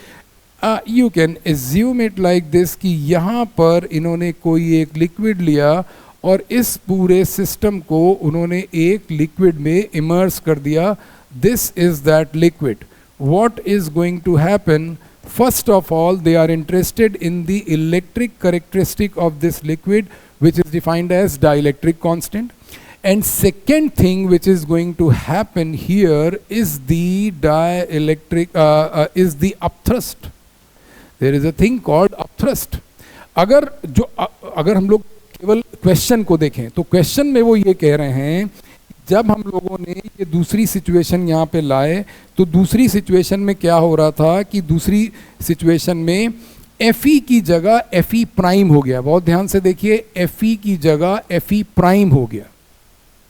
You can assume it like this कि यहाँ पर इन्होंने कोई एक लिक्विड लिया और इस पूरे सिस्टम को उन्होंने एक लिक्विड में इमर्स कर दिया. This is that liquid. What is going to happen? First of all, they are interested in the electric characteristic of this liquid, which is defined as dielectric constant. And second thing which is going to happen here is the dielectric, is the upthrust. There is a thing called upthrust. अगर हम लोग केवल question को देखें तो question में वो ये कह रहे हैं, जब हम लोगों ने ये दूसरी सिचुएशन यहाँ पे लाए तो दूसरी सिचुएशन में क्या हो रहा था कि दूसरी सिचुएशन में Fe की जगह Fe प्राइम हो गया. बहुत ध्यान से देखिए, Fe की जगह Fe प्राइम हो गया.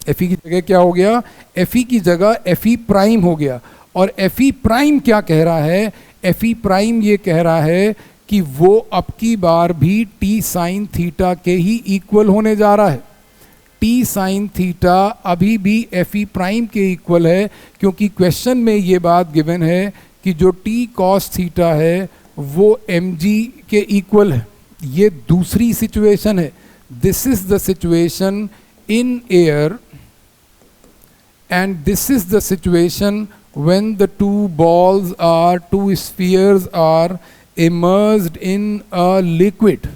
Fe की जगह क्या हो गया? Fe की जगह Fe प्राइम हो गया. और Fe प्राइम क्या कह रहा है? Fe प्राइम ये कह रहा है कि वो अब की बार भी t साइन थीटा के ही इक्वल होने जा रहा है. टी साइन थीटा अभी भी Fe प्राइम के इक्वल है, क्योंकि क्वेश्चन में ये बात गिवन है कि जो टी कॉस थीटा है वो mg के इक्वल है. ये दूसरी सिचुएशन है. This is the situation in air and this is the situation when the two spheres are immersed in a liquid.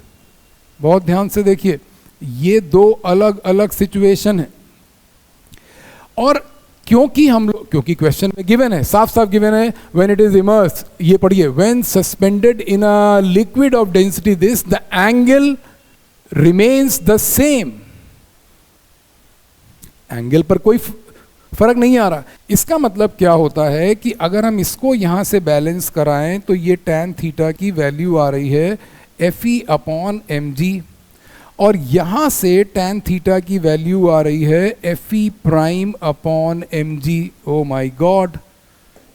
बहुत ध्यान से देखिए, ये दो अलग अलग सिचुएशन है. और क्योंकि क्वेश्चन में गिवन है, साफ साफ गिवन है, व्हेन इट इज इमर्स, ये पढ़िए, when suspended in a liquid of density this the angle remains the same. Angle पर कोई फर्क नहीं आ रहा. इसका मतलब क्या होता है कि अगर हम इसको यहां से बैलेंस कराएं तो ये tan थीटा की वैल्यू आ रही है Fe अपॉन mg, और यहाँ से tan थीटा की वैल्यू आ रही है Fe prime upon mg. Oh my God,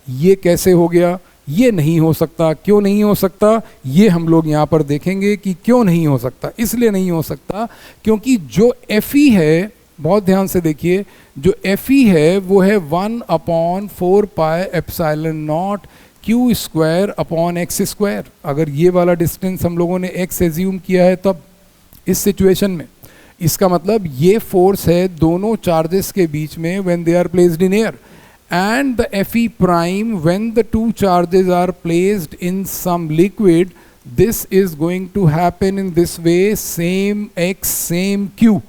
ये कैसे हो गया? ये नहीं हो सकता. क्यों नहीं हो सकता? ये हम लोग यहाँ पर देखेंगे कि क्यों नहीं हो सकता. इसलिए नहीं हो सकता क्योंकि जो Fe है, बहुत ध्यान से देखिए, जो Fe है वो है 1 upon 4 pi epsilon naught q square upon x square. अगर ये वाला डिस्टेंस हम लोगों ने x एज्यूम किया है तब इस सिचुएशन में, इसका मतलब ये फोर्स है दोनों चार्जेस के बीच में when they are placed in air, and the Fe prime when the two charges are placed in some liquid. This is going to happen in this way, same x same q.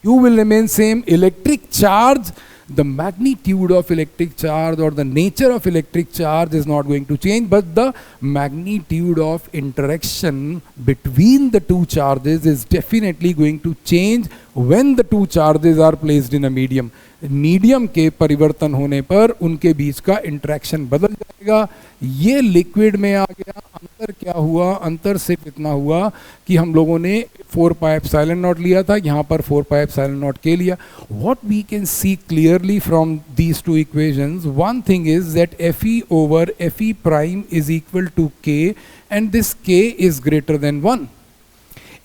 Q will remain same. Electric charge, the magnitude of electric charge or the nature of electric charge is not going to change, but the magnitude of interaction between the two charges is definitely going to change when the two charges are placed in a medium. Medium के परिवर्तन होने पर उनके बीच का interaction बदल जाएगा. ये liquid में आ गया. अंतर क्या हुआ? अंतर सिर्फ इतना हुआ कि हम लोगों ने 4 पाई एप्सिलॉन नॉट लिया था, यहाँ पर 4 पाई एप्सिलॉन नॉट के लिया. What we can see clearly from these two equations, one thing is that Fe over Fe prime is equal to k and this k is greater than 1.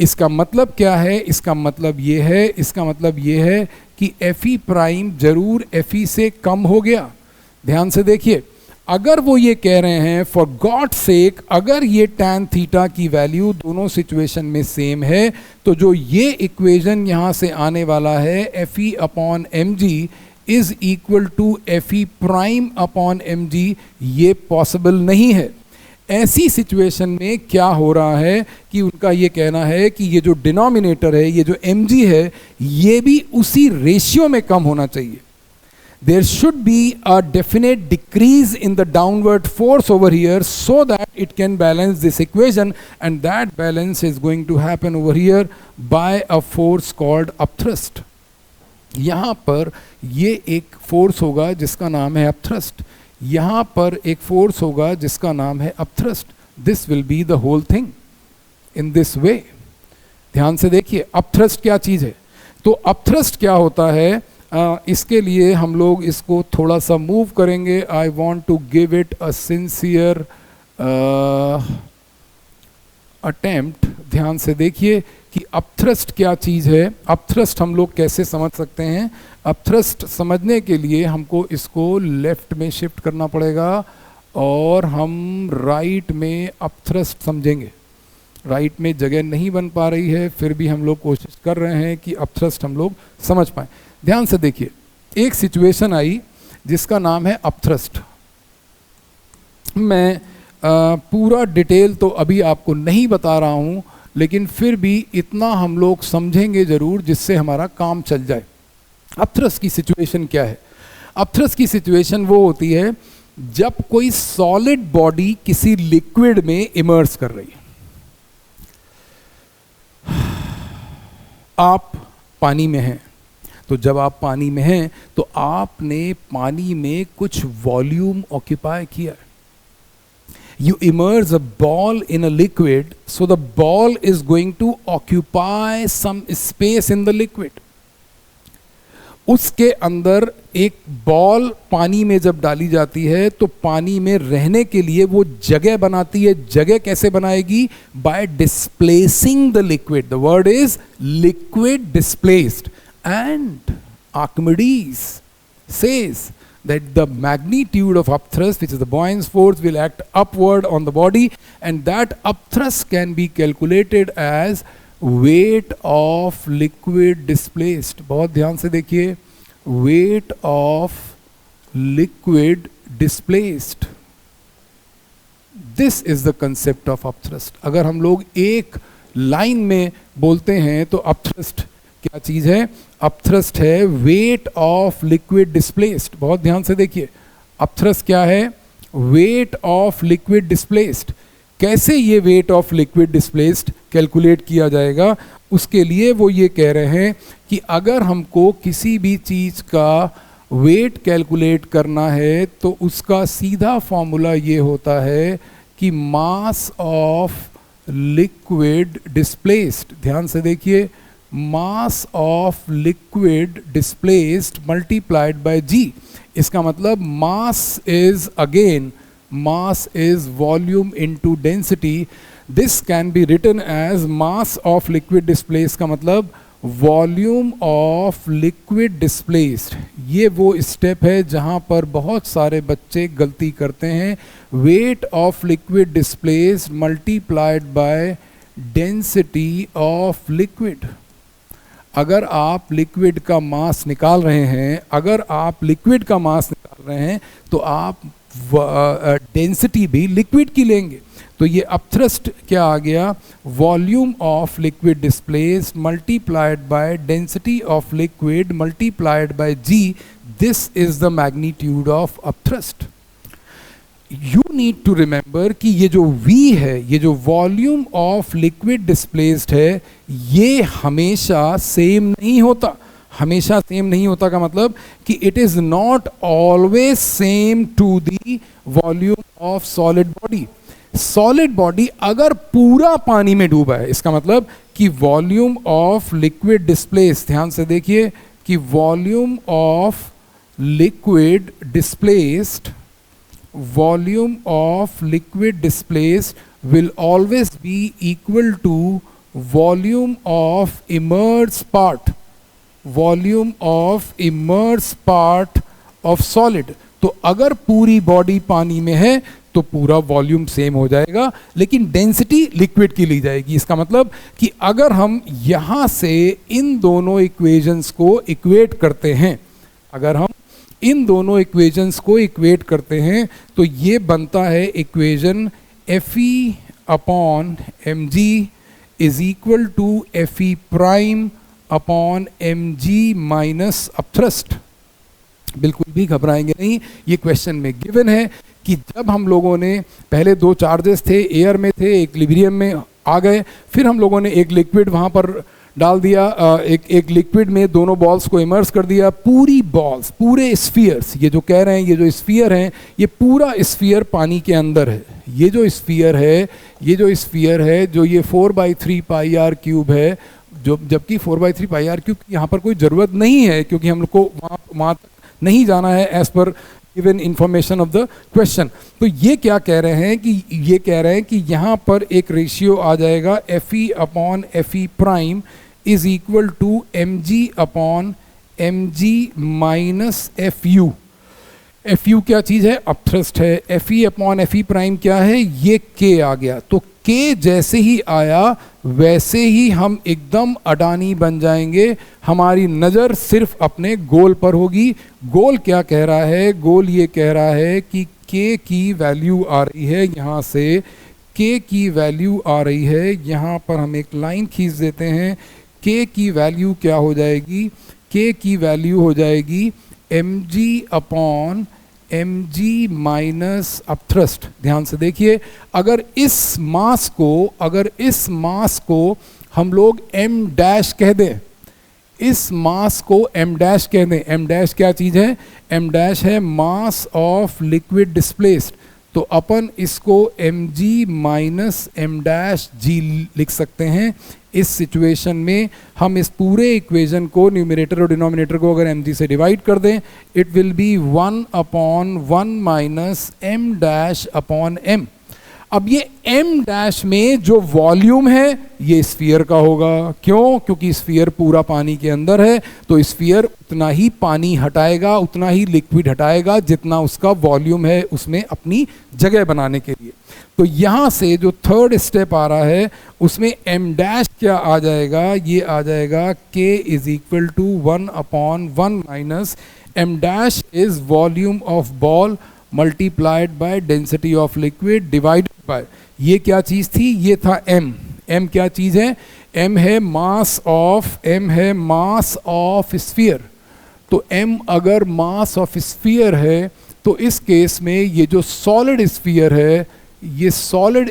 इसका मतलब क्या है? इसका मतलब ये है कि Fe प्राइम जरूर Fe से कम हो गया. ध्यान से देखिए, अगर वो ये कह रहे हैं फॉर गॉड सेक, अगर ये tan थीटा की वैल्यू दोनों सिचुएशन में सेम है, तो जो ये इक्वेशन यहाँ से आने वाला है Fe upon mg is equal to Fe prime upon mg, ये पॉसिबल नहीं है. ऐसी सिचुएशन में क्या हो रहा है कि उनका ये कहना है कि ये जो डिनोमिनेटर है, ये जो mg है, ये भी उसी रेशियो में कम होना चाहिए. There should be a definite decrease in the downward force over here so that it can balance this equation, and that balance is going to happen over here by a force called upthrust. यहाँ पर ये एक force होगा जिसका नाम है upthrust. यहाँ पर एक फोर्स होगा जिसका नाम है upthrust. This will be the whole thing in this way. ध्यान से देखिए, अपथ्रस्ट क्या चीज़ है? तो अपथ्रस्ट क्या होता है? इसके लिए हम लोग इसको थोड़ा सा मूव करेंगे. I want to give it a sincere attempt. ध्यान से देखिए कि अपथ्रस्ट क्या चीज़ है. अपथ्रस्ट हम लोग कैसे समझ सकते हैं. अपथ्रस्ट समझने के लिए हमको इसको लेफ्ट में शिफ्ट करना पड़ेगा और हम राइट में अपथ्रस्ट समझेंगे. राइट में जगह नहीं बन पा रही है, फिर भी हम लोग कोशिश कर रहे हैं कि अपथ्रस्ट हम लोग समझ पाएं. ध्यान से देखिए, एक सिचुएशन आई जिसका नाम है अपथ्रस्ट. मैं पूरा डिटेल तो अभी आपको नहीं बता रहा हूं, लेकिन फिर भी इतना हम लोग समझेंगे जरूर जिससे हमारा काम चल जाए. अपथ्रस्ट की सिचुएशन क्या है. अपथ्रस्ट की सिचुएशन वो होती है जब कोई सॉलिड बॉडी किसी लिक्विड में इमर्स कर रही है. आप पानी में हैं, तो जब आप पानी में हैं तो आपने पानी में कुछ वॉल्यूम ऑक्यूपाई किया है. You immerse a ball in a liquid, so the ball is going to occupy some space in the liquid. उसके अंदर एक बॉल पानी में जब डाली जाती है तो पानी में रहने के लिए वो जगह बनाती है. जगह कैसे बनाएगी? By displacing the liquid. The word is liquid displaced. And Archimedes says that the magnitude of upthrust, which is the buoyant force, will act upward on the body, and that upthrust can be calculated as weight of liquid displaced. बहुत ध्यान से देखिए, weight of liquid displaced. This is the concept of upthrust. अगर हम लोग एक line में बोलते हैं तो upthrust क्या चीज है? अपथ्रस्ट है वेट ऑफ लिक्विड डिस्प्लेस्ड. बहुत ध्यान से देखिए, अपथ्रस्ट क्या है? Weight of liquid displaced. कैसे ये weight of liquid displaced calculate किया जाएगा? उसके लिए वो ये कह रहे हैं कि अगर हमको किसी भी चीज का वेट कैलकुलेट करना है तो उसका सीधा फॉर्मूला ये होता है कि मास ऑफ लिक्विड डिस्प्लेस्ड. ध्यान से देखिए, mass of liquid displaced multiplied by g. इसका मतलब mass is volume into density. This can be written as mass of liquid displaced का मतलब volume of liquid displaced. ये वो स्टेप है जहाँ पर बहुत सारे बच्चे गलती करते हैं. weight of liquid displaced multiplied by density of liquid. अगर आप लिक्विड का मास निकाल रहे हैं, तो आप डेंसिटी भी लिक्विड की लेंगे. तो ये अपथ्रस्ट क्या आ गया? Volume of liquid displaced multiplied by density of liquid multiplied by G. This is the magnitude of upthrust. You need to remember कि ये जो V है, ये जो वॉल्यूम ऑफ लिक्विड डिस्प्लेस्ड है, ये हमेशा सेम नहीं होता. हमेशा सेम नहीं होता का मतलब कि it is not always same to the volume of solid body. Solid body अगर पूरा पानी में डूबा है, इसका मतलब कि वॉल्यूम ऑफ लिक्विड डिस्प्लेस्ड, ध्यान से देखिए कि volume of liquid displaced, volume of liquid displaced will always be equal to volume of immersed part, volume of immersed part of solid. तो अगर पूरी बॉडी पानी में है तो पूरा वॉल्यूम सेम हो जाएगा, लेकिन डेंसिटी लिक्विड की ली जाएगी. इसका मतलब कि अगर हम यहां से इन दोनों इक्वेशंस को इक्वेट करते हैं, करते हैं तो ये बनता है equation Fe upon mg is equal to Fe prime upon mg minus upthrust. बिल्कुल भी घबराएंगे नहीं, ये क्वेश्चन में गिवन है कि जब हम लोगों ने पहले दो चार्जेस थे, एयर में थे, एक लिब्रियम में आ गए, फिर हम लोगों ने एक लिक्विड वहाँ पर डाल दिया, एक लिक्विड में दोनों बॉल्स को इमर्स कर दिया. पूरी बॉल्स, पूरे स्फीयर्स, ये जो कह रहे हैं, ये जो स्फीयर हैं, ये पूरा स्फीयर पानी के अंदर है. ये जो स्फीयर है, जो ये 4/3 पाई r क्यूब है, जो जबकि 4/3 पाई आर क्यूब यहाँ पर कोई ज़रूरत नहीं है, क्योंकि हम लोग को वहाँ तक नहीं जाना है as per given information of the question. तो ये क्या कह रहे हैं कि यहाँ पर एक रेशियो आ जाएगा FE upon FE prime is equal to mg upon mg minus FU। FU क्या चीज़ है? अपथ्रस्ट है। FE अपॉन FE प्राइम क्या है? ये K आ गया। तो K जैसे ही आया वैसे ही हम एकदम अडानी बन जाएंगे, हमारी नज़र सिर्फ अपने गोल पर होगी। गोल क्या कह रहा है? गोल ये कह रहा है कि K की वैल्यू आ रही है यहाँ से, K की वैल्यू आ रही है यहाँ पर। हम एक लाइन खींच देते हैं। K की वैल्यू क्या हो जाएगी? K की वैल्यू हो जाएगी mg upon mg minus upthrust. ध्यान से देखिए, अगर इस मास को हम लोग m डैश कह दें, इस मास को m डैश कह दें, m डैश क्या चीज़ है? m डैश है मास ऑफ लिक्विड डिस्प्लेस्ड। तो अपन इसको mg minus m dash g लिख सकते हैं। इस सिचुएशन में हम इस पूरे इक्वेशन को न्यूमरेटर और डिनोमिनेटर को अगर mg से डिवाइड कर दें, it will be 1 upon 1 minus m dash upon m। अब ये m डैश में जो वॉल्यूम है ये स्फीयर का होगा। क्यों? क्योंकि स्फीयर पूरा पानी के अंदर है, तो स्फीयर उतना ही पानी हटाएगा, उतना ही लिक्विड हटाएगा जितना उसका वॉल्यूम है उसमें अपनी जगह बनाने के लिए। तो यहाँ से जो थर्ड स्टेप आ रहा है उसमें m डैश क्या आ जाएगा? ये आ जाएगा k is equal to 1 upon 1 minus m dash is volume of ball multiplied by density of liquid divided by, ये क्या चीज़ थी? ये था m। m क्या चीज़ है? m है मास ऑफ स्फीयर। तो m अगर मास ऑफ स्फीयर है तो इस केस में ये जो सॉलिड स्फीयर है, ये सॉलिड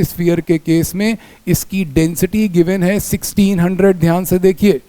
स्फीयर के केस में इसकी डेंसिटी गिवन है 1600। ध्यान से देखिए,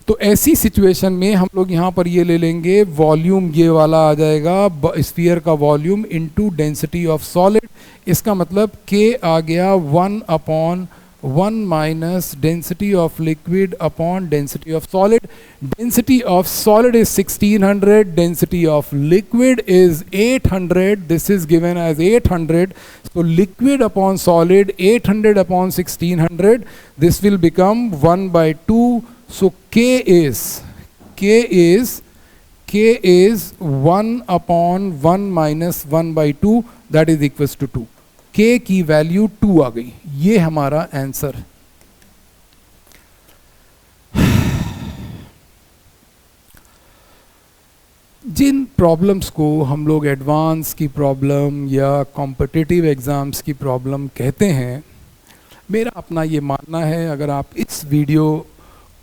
तो ऐसी सिचुएशन में हम लोग यहाँ पर ये ले लेंगे वॉल्यूम, ये वाला आ जाएगा स्फीयर का volume into density of solid. इसका मतलब K आ गया 1 अपॉन 1 माइनस density of liquid upon density of solid. Density of solid is 1600, density of liquid is 800, this is given as 800। so liquid upon solid 800 upon 1600, this will become 1/2. so K is 1 upon 1 minus 1/2, that is equals to 2। K की value 2 आ गई। ये हमारा answer है। जिन problems को हम लोग advance की problem या कॉम्पिटिटिव एग्ज़ाम्स की प्रॉब्लम कहते हैं, मेरा अपना ये मानना है, अगर आप इस वीडियो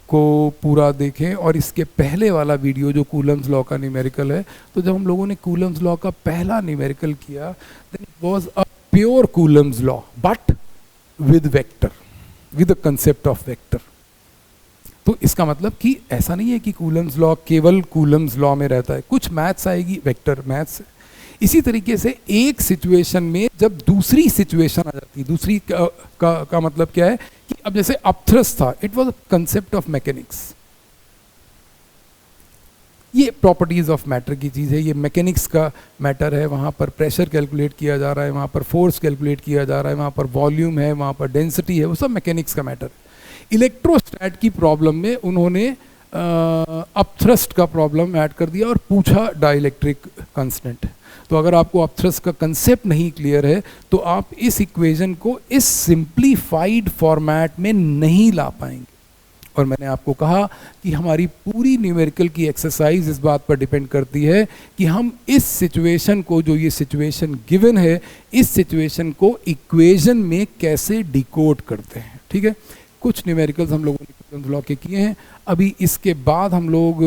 को पूरा देखें और इसके पहले वाला वीडियो जो कूलम्स लॉ का न्यूमेरिकल है, तो जब हम लोगों ने कूलम्स लॉ का पहला न्यूमेरिकल किया, then it was a pure Coulomb's law but with vector, with the concept of vector. तो इसका मतलब कि ऐसा नहीं है कि कूलम्स लॉ केवल कूलम्स लॉ में रहता है, कुछ मैथ्स आएगी, वेक्टर मैथ्स। इसी तरीके से एक सिचुएशन में जब दूसरी सिचुएशन आ जाती है, दूसरी का मतलब क्या है कि अब जैसे अपथ्रस्ट था, it was concept of mechanics. ये प्रॉपर्टीज ऑफ मैटर की चीज़ है, ये मैकेनिक्स का मैटर है। वहाँ पर प्रेशर कैलकुलेट किया जा रहा है, वहाँ पर फोर्स कैलकुलेट किया जा रहा है, वहाँ पर वॉल्यूम है, वहाँ पर डेंसिटी है, वो सब मैकेनिक्स का मैटर है। इलेक्ट्रोस्टैट की प्रॉब्लम में उन्होंने अपथ्रस्ट का प्रॉब्लम ऐड कर दिया और पूछा डाइलेक्ट्रिक कांस्टेंट। तो अगर आपको अपथ्रस्ट का कंसेप्ट नहीं क्लियर है तो आप इस इक्वेशन को इस सिंप्लीफाइड फॉर्मेट में नहीं ला पाएंगे। और मैंने आपको कहा कि हमारी पूरी न्यूमेरिकल की एक्सरसाइज इस बात पर डिपेंड करती है कि हम इस सिचुएशन को, जो ये सिचुएशन गिवन है, इस सिचुएशन को इक्वेशन में कैसे डिकोड करते हैं। ठीक है, कुछ न्यूमेरिकल्स हम लोगों ने कूलम्स लॉ के किए हैं। अभी इसके बाद हम लोग